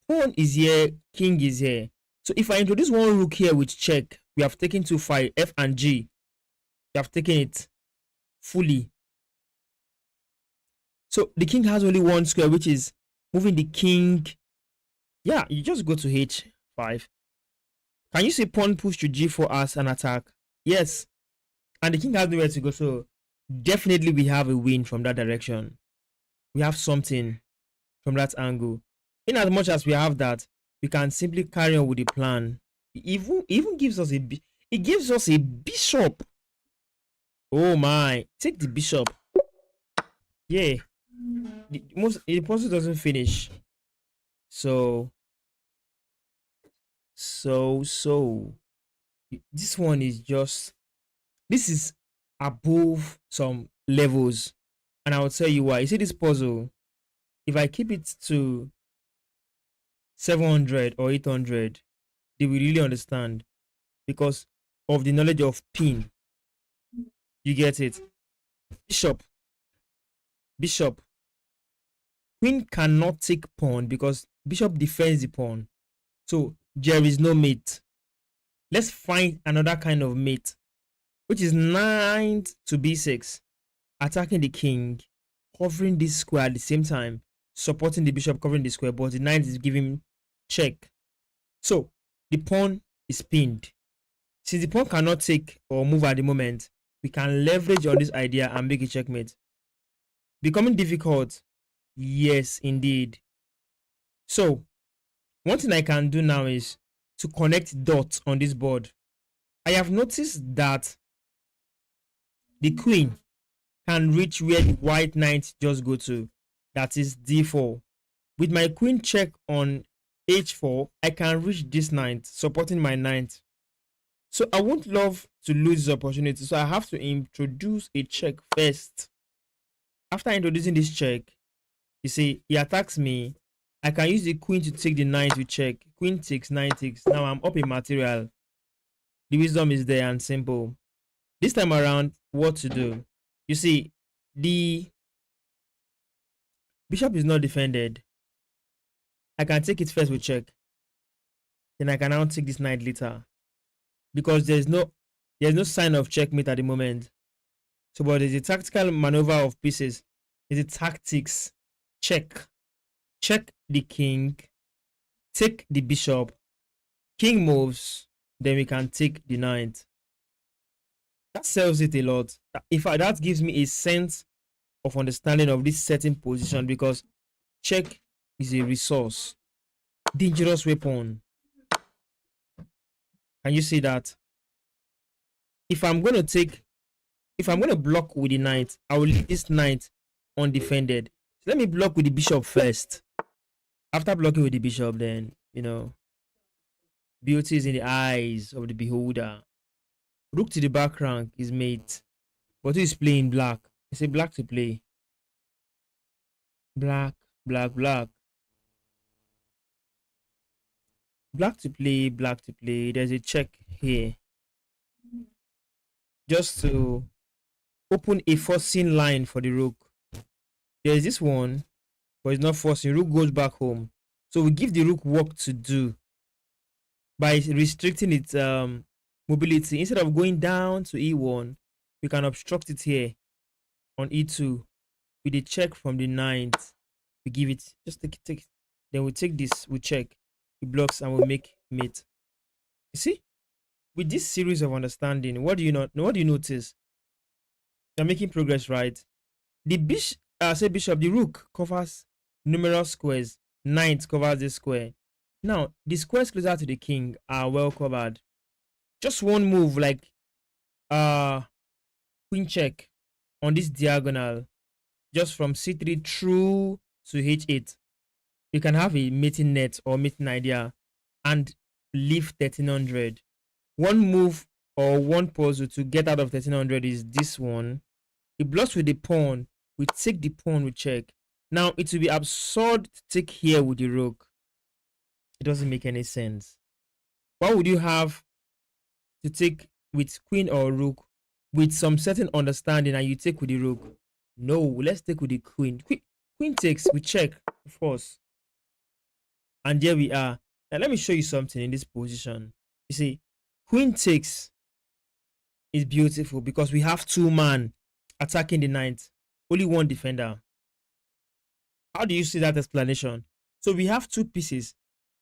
pawn is here, king is here. So if I introduce one rook here with check, we have taken two file F and G. We have taken it fully. So the king has only one square, which is moving the king. Yeah, you just go to H5. Can you see pawn push to G4 as an attack? Yes. And the king has nowhere to go. So definitely we have a win from that direction. We have something from that angle. In as much as we have that, we can simply carry on with the plan. It even gives us a bishop. Oh my, take the bishop. Yeah, the process doesn't finish. So this one is just, this is above some levels, and I will tell you why. You see this puzzle, if I keep it to 700 or 800, they will really understand because of the knowledge of pin. You get it? Bishop. Bishop. Queen cannot take pawn because bishop defends the pawn. So there is no mate. Let's find another kind of mate, which is knight to b6, attacking the king, covering this square at the same time, supporting the bishop, covering the square, but the knight is giving check. So the pawn is pinned. Since the pawn cannot take or move at the moment, we can leverage on this idea and make a checkmate. Becoming difficult? Yes, indeed. So one thing I can do now is to connect dots on this board. I have noticed that the queen can reach where the white knight just go to, that is d4. With my queen check on h4, I can reach this knight, supporting my knight. So I won't love to lose this opportunity, so I have to introduce a check first. After introducing this check, you see, he attacks me. I can use the queen to take the knight with check. Queen takes, knight takes. Now I'm up in material. The wisdom is there and simple. This time around, what to do? You see, the bishop is not defended. I can take it first with check. Then I can now take this knight later. Because there's no sign of checkmate at the moment. So, but there's a tactical maneuver of pieces. There's a tactics. Check. Check the king. Take the bishop. King moves. Then we can take the knight. That sells it a lot. In fact, that gives me a sense of understanding of this certain position because check is a resource. Dangerous weapon. Can you see that? If I'm going to block with the knight, I will leave this knight undefended. So let me block with the bishop first. After blocking with the bishop, then, beauty is in the eyes of the beholder. Rook to the back rank is mate. But who is playing black? I say black to play. Black, black, black. Black to play, black to play. There's a check here. Just to open a forcing line for the rook. There's this one, but it's not forcing. Rook goes back home. So we give the rook work to do by restricting its mobility. Instead of going down to e1, we can obstruct it here on e2 with a check from the ninth. We give it, just take it. Then we take this, we check. It blocks and we make mate. You see? With this series of understanding, what do you notice? You're making progress, right? The bishop, the rook covers numerous squares. Ninth covers this square. Now, the squares closer to the king are well covered. Just one move, like queen check on this diagonal, just from c3 through to h8. You can have a mating net or mating idea and leave 1300. One move or one puzzle to get out of 1300 is this one. It blocks with the pawn. We take the pawn, we check. Now, it will be absurd to take here with the rook. It doesn't make any sense. Why would you have to take with queen or rook with some certain understanding and you take with the rook? No, let's take with the queen. Queen takes, we check, of course. And there we are. Now, let me show you something in this position. You see, queen takes is beautiful because we have two men attacking the knight. Only one defender. How do you see that explanation? So we have two pieces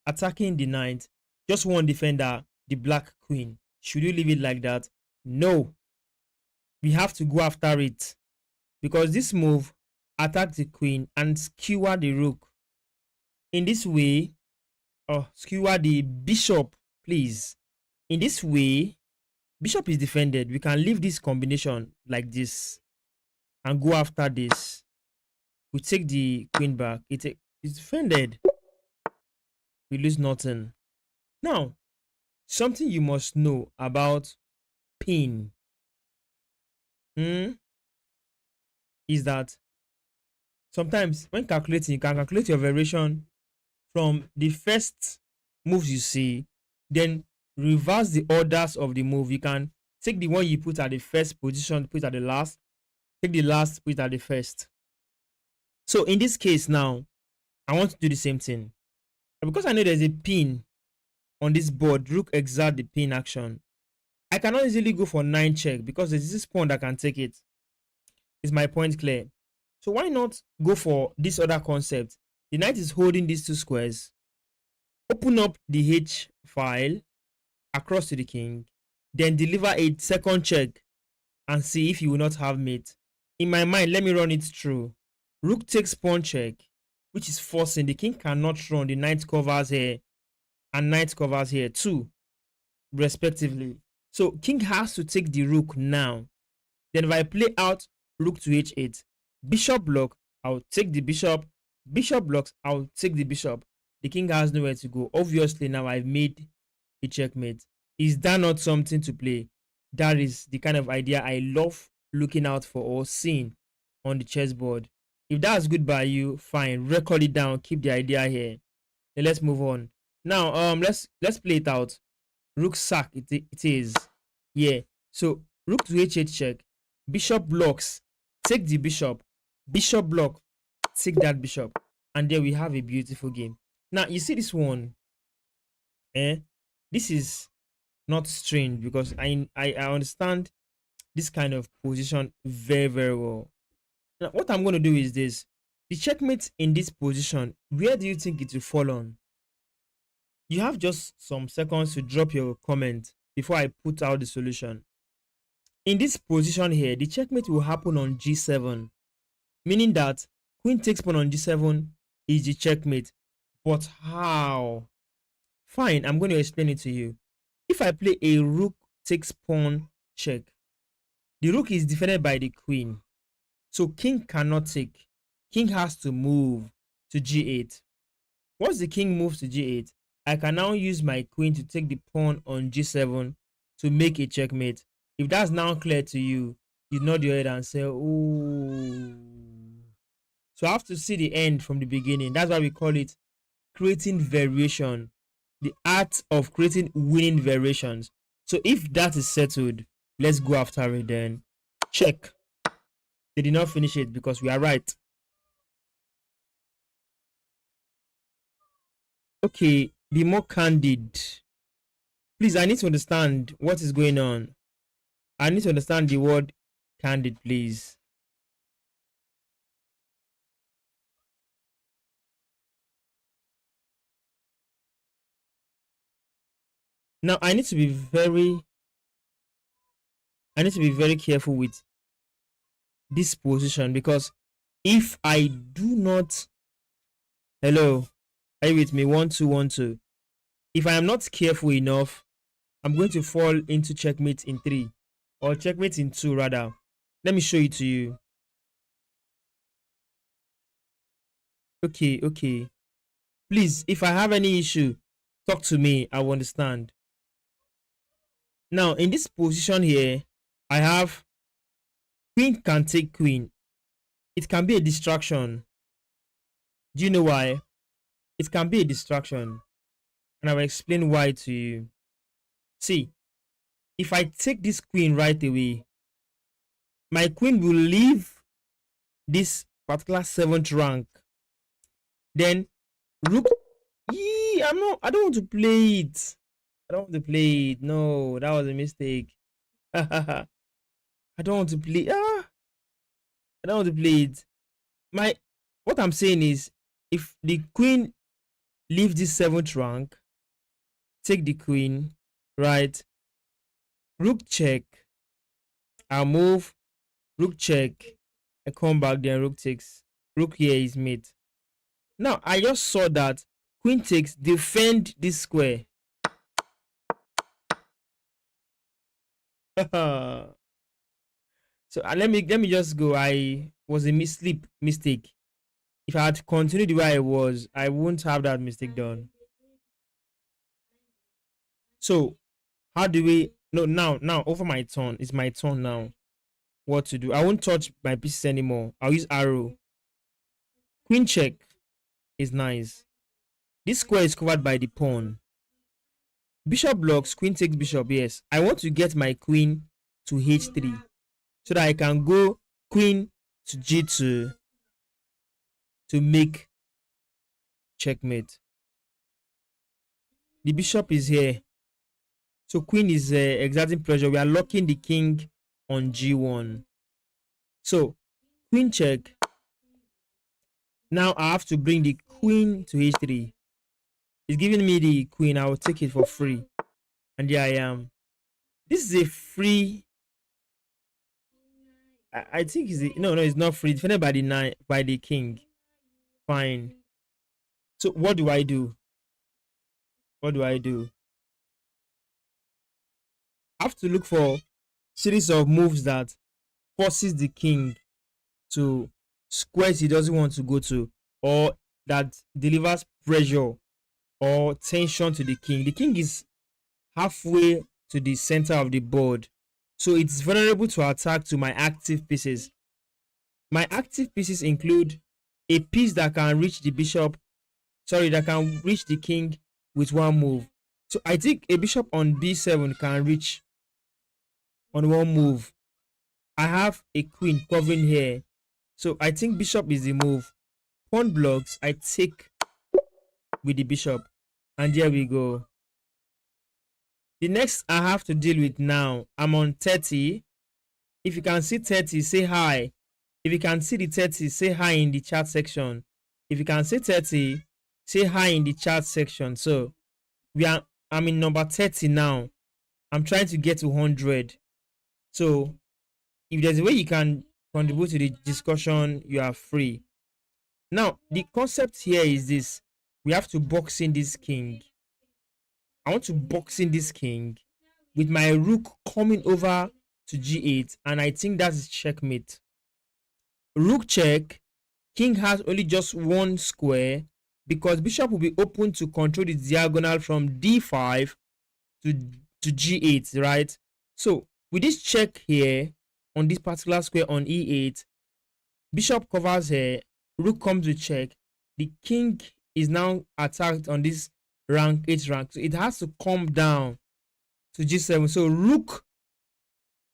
attacking the knight. Just one defender, the black queen. Should you leave it like that? No. We have to go after it. Because this move attacks the queen and skewer the rook. In this way, skewer the bishop, please. In this way, bishop is defended. We can leave this combination like this and go after this. We take the queen back. It's defended. We lose nothing. Now, something you must know about pin is that sometimes when calculating, you can calculate your variation from the first moves you see, then reverse the orders of the move. You can take the one you put at the first position, put at the last, take the last, put at the first. So in this case now, I want to do the same thing. Because I know there's a pin on this board, rook exert the pin action. I cannot easily go for 9 check because there's this pawn that can take it. Is my point clear? So why not go for this other concept? The knight is holding these two squares. Open up the H file across to the king. Then deliver a second check and see if you will not have mate. In my mind, let me run it through. Rook takes pawn check, which is forcing. The king cannot run. The knight covers here and knight covers here too, respectively. So king has to take the rook now. Then if I play out rook to h8, bishop block, I'll take the bishop. Bishop blocks, I'll take the bishop. The king has nowhere to go. Obviously, now I've made a checkmate. Is that not something to play? That is the kind of idea I love looking out for or seeing on the chessboard. If that's good by you, fine. Record it down. Keep the idea here. Then let's move on. Now, let's play it out. Rook sack. It is. Yeah. So rook to h8 check. Bishop blocks. Take the bishop. Bishop block. Take that bishop. And there we have a beautiful game. Now you see this one. This is not strange because I understand this kind of position very, very well. Now, what I'm going to do is this. The checkmate in this position, where do you think it will fall on? You have just some seconds to drop your comment before I put out the solution. In this position here, the checkmate will happen on g7, meaning that queen takes pawn on g7 is the checkmate. But how? Fine, I'm going to explain it to you. If I play a rook takes pawn check, the rook is defended by the queen. So king cannot take. King has to move to g8. Once the king moves to g8, I can now use my queen to take the pawn on g7 to make a checkmate. If that's now clear to you, you nod your head and say, "Oh." So I have to see the end from the beginning. That's why we call it creating variation, the art of creating winning variations. So if that is settled, let's go after it then. Check. They did not finish it because we are right. Okay, be more candid. Please, I need to understand what is going on. I need to understand the word candid, please. Now I need to be very careful with this position because if I do not, hello, are you with me? 1 2 1 2. If I am not careful enough, I'm going to fall into checkmate in 3 or checkmate in 2 rather. Let me show it to you. Okay. Please, if I have any issue, talk to me. I will understand. Now, in this position here, I have queen can take queen. It can be a distraction. Do you know why? It can be a distraction. And I will explain why to you. See, if I take this queen right away, my queen will leave this particular 7th rank. Then rook. I don't want to play it. I don't want to play it. No, that was a mistake. I don't want to play. I don't want to play it. What I'm saying is, if the queen leaves this 7th rank, take the queen, right? Rook check. I'll move. Rook check. I come back. Then rook takes. Rook here is mate. Now I just saw that queen takes. Defend this square. So let me just go. I was a mistake. If I had continued the way I was, I wouldn't have that mistake done. So how do we no now over my turn? It's my turn now. What to do? I won't touch my pieces anymore. I'll use arrow. Queen check is nice. This square is covered by the pawn. Bishop blocks, queen takes bishop. Yes. I want to get my queen to h3 so that I can go queen to g2 to make checkmate. The bishop is here. So queen is exerting pressure. We are locking the king on g1. So queen check. Now I have to bring the queen to h3. It's giving me the queen. I will take it for free. And here I am. This is a free. I think no, it's not free. Defended by the king. Fine. So what do I do? What do I do? I have to look for series of moves that forces the king to squares he doesn't want to go to, or that delivers pressure or tension to the king. The king is halfway to the center of the board, so it's vulnerable to attack to my active pieces. My active pieces include a piece that can reach the bishop, that can reach the king with one move. So I think a bishop on b7 can reach on one move. I have a queen covering here, so I think bishop is the move. Pawn blocks, I take with the bishop, and there we go. The next I have to deal with now, I'm on 30. If you can see 30, say hi. If you can see the 30, say hi in the chat section. If you can see 30, say hi in the chat section. So I'm in number 30 now. I'm trying to get to 100. So if there's a way you can contribute to the discussion, you are free. Now, the concept here is this. We have to box in this king. I want to box in this king with my rook coming over to g8, and I think that's checkmate. Rook check. King has only just one square because bishop will be open to control the diagonal from d5 to g8, right? So With this check here on this particular square on e8, bishop covers here, rook comes to check. The king is now attacked on this rank, 8 rank. So it has to come down to g7. So rook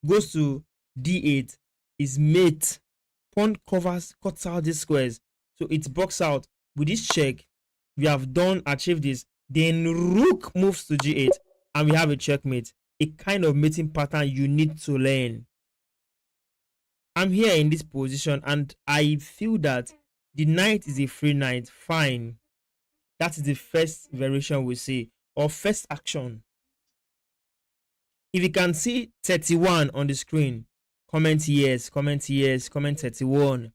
goes to d8, is mate. Pawn covers, cuts out these squares. So it blocks out. With this check, we have achieved this. Then rook moves to g8, and we have a checkmate. A kind of mating pattern you need to learn. I'm here in this position, and I feel that the knight is a free knight. Fine. That is the first variation we see, or first action. If you can see 31 on the screen, comment yes, comment yes, comment 31.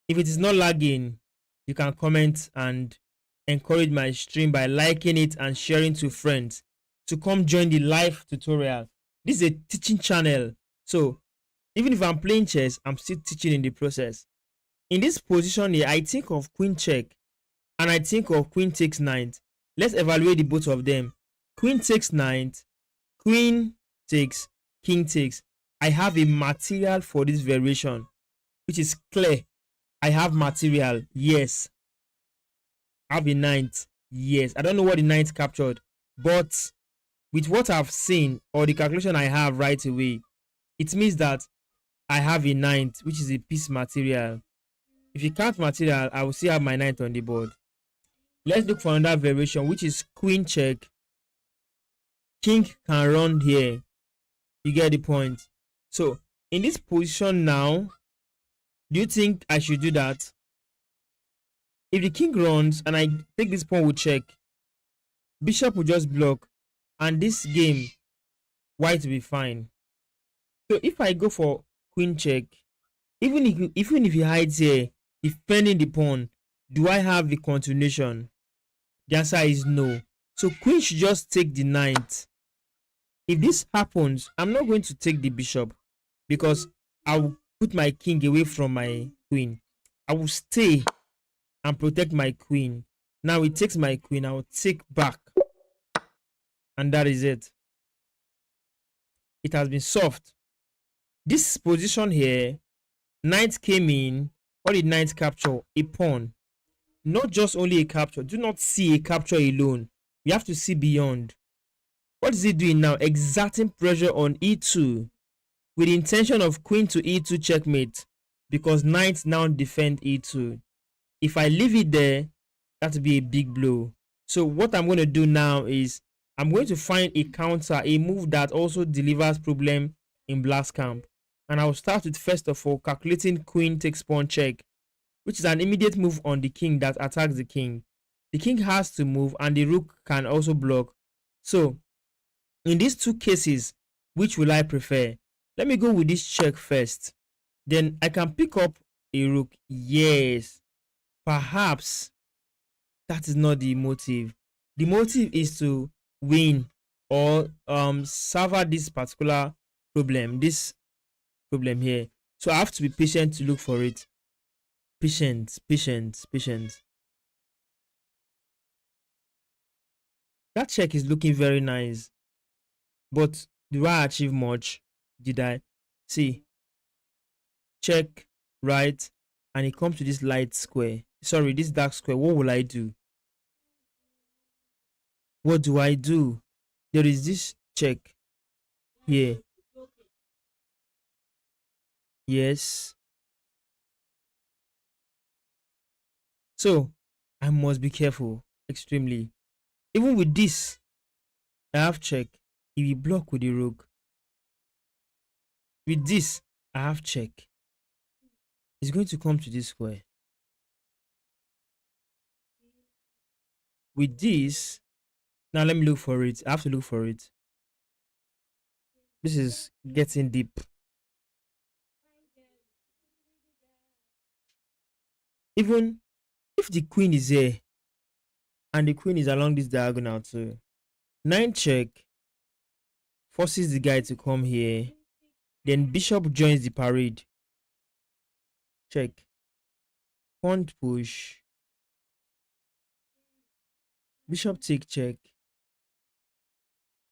If it is not lagging, you can comment and encourage my stream by liking it and sharing to friends to come join the live tutorial. This is a teaching channel, so even if I'm playing chess, I'm still teaching in the process. In this position here, I think of queen check and I think of queen takes knight. Let's evaluate the both of them. Queen takes knight, queen takes, king takes. I have a material for this variation, which is clear. I have material, yes. I have a knight, yes. I don't know what the knight captured, but with what I've seen or the calculation I have right away, it means that I have a knight, which is a piece material. If you count material, I will still have my knight on the board. Let's look for another variation, which is queen check. King can run here. You get the point. So in this position now, do you think I should do that? If the king runs and I take this pawn with check, bishop will just block, and this game, white will be fine. So if I go for queen check, even if he hides here, defending the pawn, do I have the continuation? The answer is no. So queen should just take the knight. If this happens, I'm not going to take the bishop because I will put my king away from my queen. I will stay and protect my queen. Now it takes my queen, I will take back. And that is it. It has been solved. This position here, knight came in. What did knight capture? A pawn. Not just only a capture. Do not see a capture alone. You have to see beyond. What is he doing now? Exerting pressure on e2 with the intention of queen to e2 checkmate, because knight now defend e2. If I leave it there, that will be a big blow. So what I'm going to do now is I'm going to find a counter, a move that also delivers problem in black's camp. And I'll start with, first of all, calculating queen takes pawn check, which is an immediate move on the king that attacks the king. The king has to move and the rook can also block. So in these two cases, which will I prefer? Let me go with this check first. Then I can pick up a rook. Yes, perhaps that is not the motive. The motive is to win or sever this particular problem, this problem here. So I have to be patient to look for it. Patience, patience, patience. That check is looking very nice. But do I achieve much? Did I? See, check, right, and it comes to this light square. Sorry, this dark square. What will I do? What do I do? There is this check here. Yes. So I must be careful extremely. Even with this, I have check. If you block with the rook. With this, I have check. It's going to come to this square. With this, now let me look for it. I have to look for it. This is getting deep. Even if the queen is here and the queen is along this diagonal too, 9 check forces the guy to come here. Then bishop joins the parade. Check. Pawn push. Bishop take check.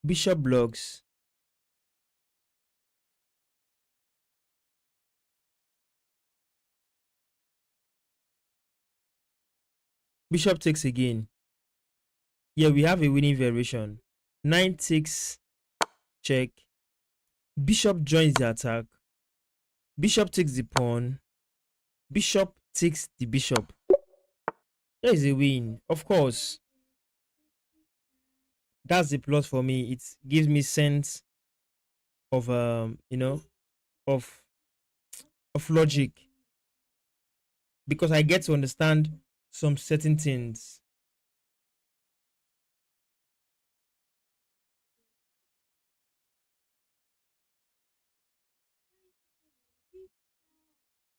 Bishop blocks. Bishop takes again. Yeah, we have a winning variation. Knight takes, check. Bishop joins the attack. Bishop takes the pawn. Bishop takes the bishop. There is a win. Of course, that's the plus for me. It gives me sense of of logic, because I get to understand some certain things.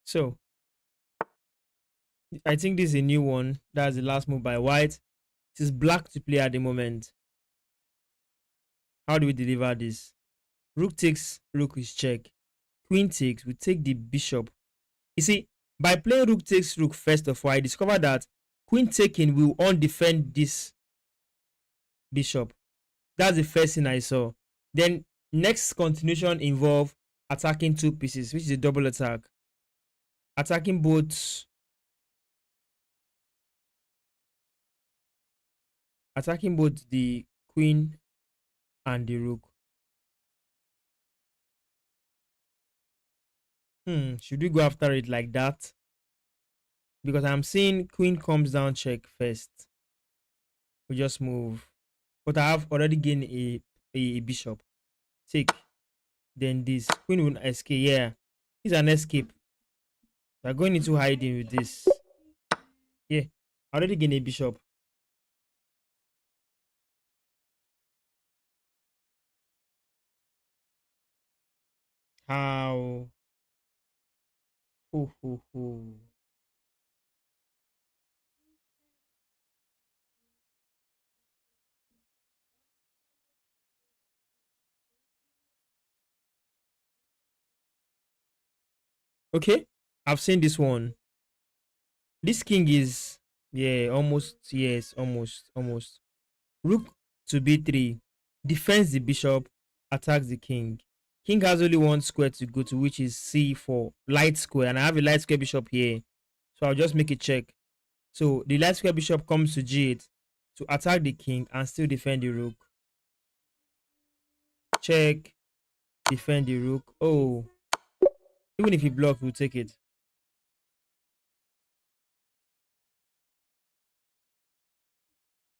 So I think this is a new one. That's the last move by white. It is black to play at the moment. How do we deliver this? Rook takes, rook is check. Queen takes, we take the bishop. You see, by playing rook takes rook first of all, I discovered that queen taking will undefend this bishop. That's the first thing I saw. Then next continuation involve attacking two pieces, which is a double attack. Attacking both the queen and the rook. Should we go after it like that? Because I'm seeing queen comes down check first. We just move. But I have already gained a bishop. Take. Then this. Queen will escape. Yeah. It's an escape. We're going into hiding with this. Yeah. I already gained a bishop. How? Ooh. Okay. I've seen this one. This king is, yeah, almost, yes, almost. Rook to b3. Defends the bishop. Attacks the king. King has only one square to go to, which is c4. Light square. And I have a light square bishop here. So I'll just make a check. So the light square bishop comes to g8 to attack the king and still defend the rook. Check. Defend the rook. Oh. Even if he blocks, we'll take it.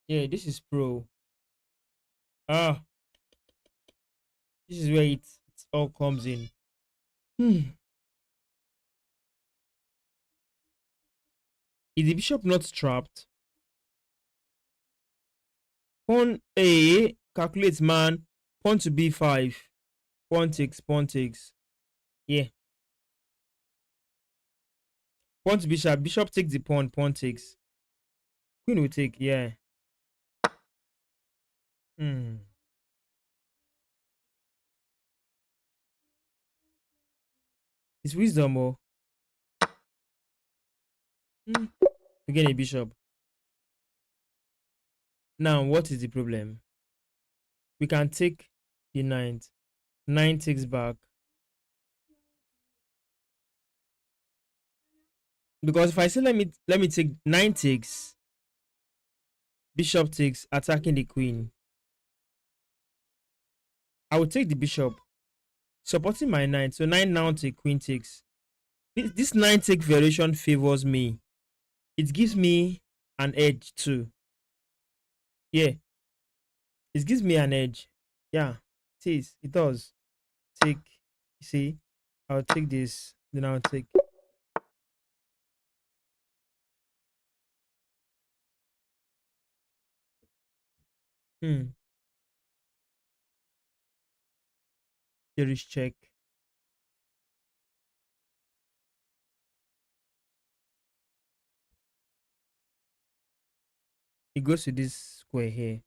Yeah, this is pro. Ah, this is where it all comes in. Is the bishop not trapped? Pawn A, calculates man. Pawn to b5. Pawn takes. Yeah. Pawn to bishop. Bishop takes the pawn. Pawn takes. Queen will take. Yeah. Hmm. It's wisdom, oh. Again, a bishop. Now, what is the problem? We can take the knight. Nine takes back. Because if I say let me take nine takes, bishop takes, attacking the queen. I will take the bishop, supporting my knight. So nine now take, queen takes. This nine take variation favors me. It gives me an edge too. Yeah, it gives me an edge. Yeah, it is. It does. Take. See, I'll take this. Then I'll take. Hmm. There is check. It goes to this square here.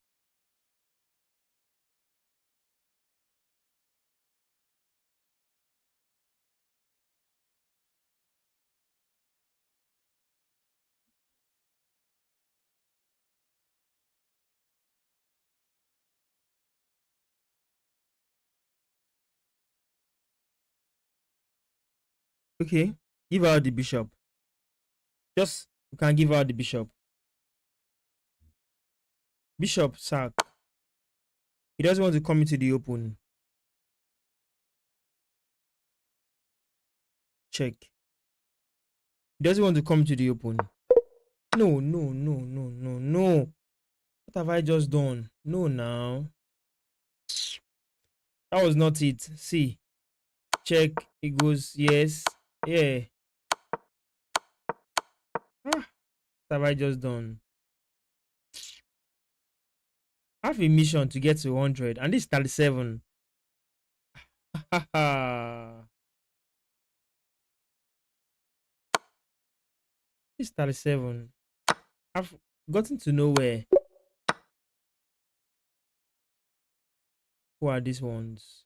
Okay. Give out the bishop. Just, you can give out the bishop. Bishop sack. He doesn't want to come into the open. Check. He doesn't want to come to the open. No, no, no, no, no, no. What have I just done? No, now. That was not it. See. Check. It goes, yes. Yeah. What have I just done? I have a mission to get to 100, and this is 37. This is 37. I've gotten to nowhere. Who are these ones?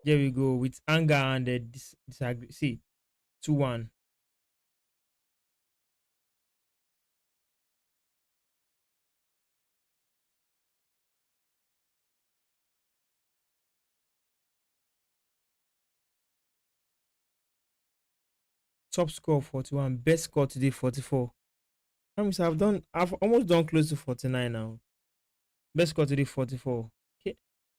There we go. With anger and disagree. See, 2-1. Top score 41. Best score today 44. That means I've almost done close to 49 now. Best score today 44.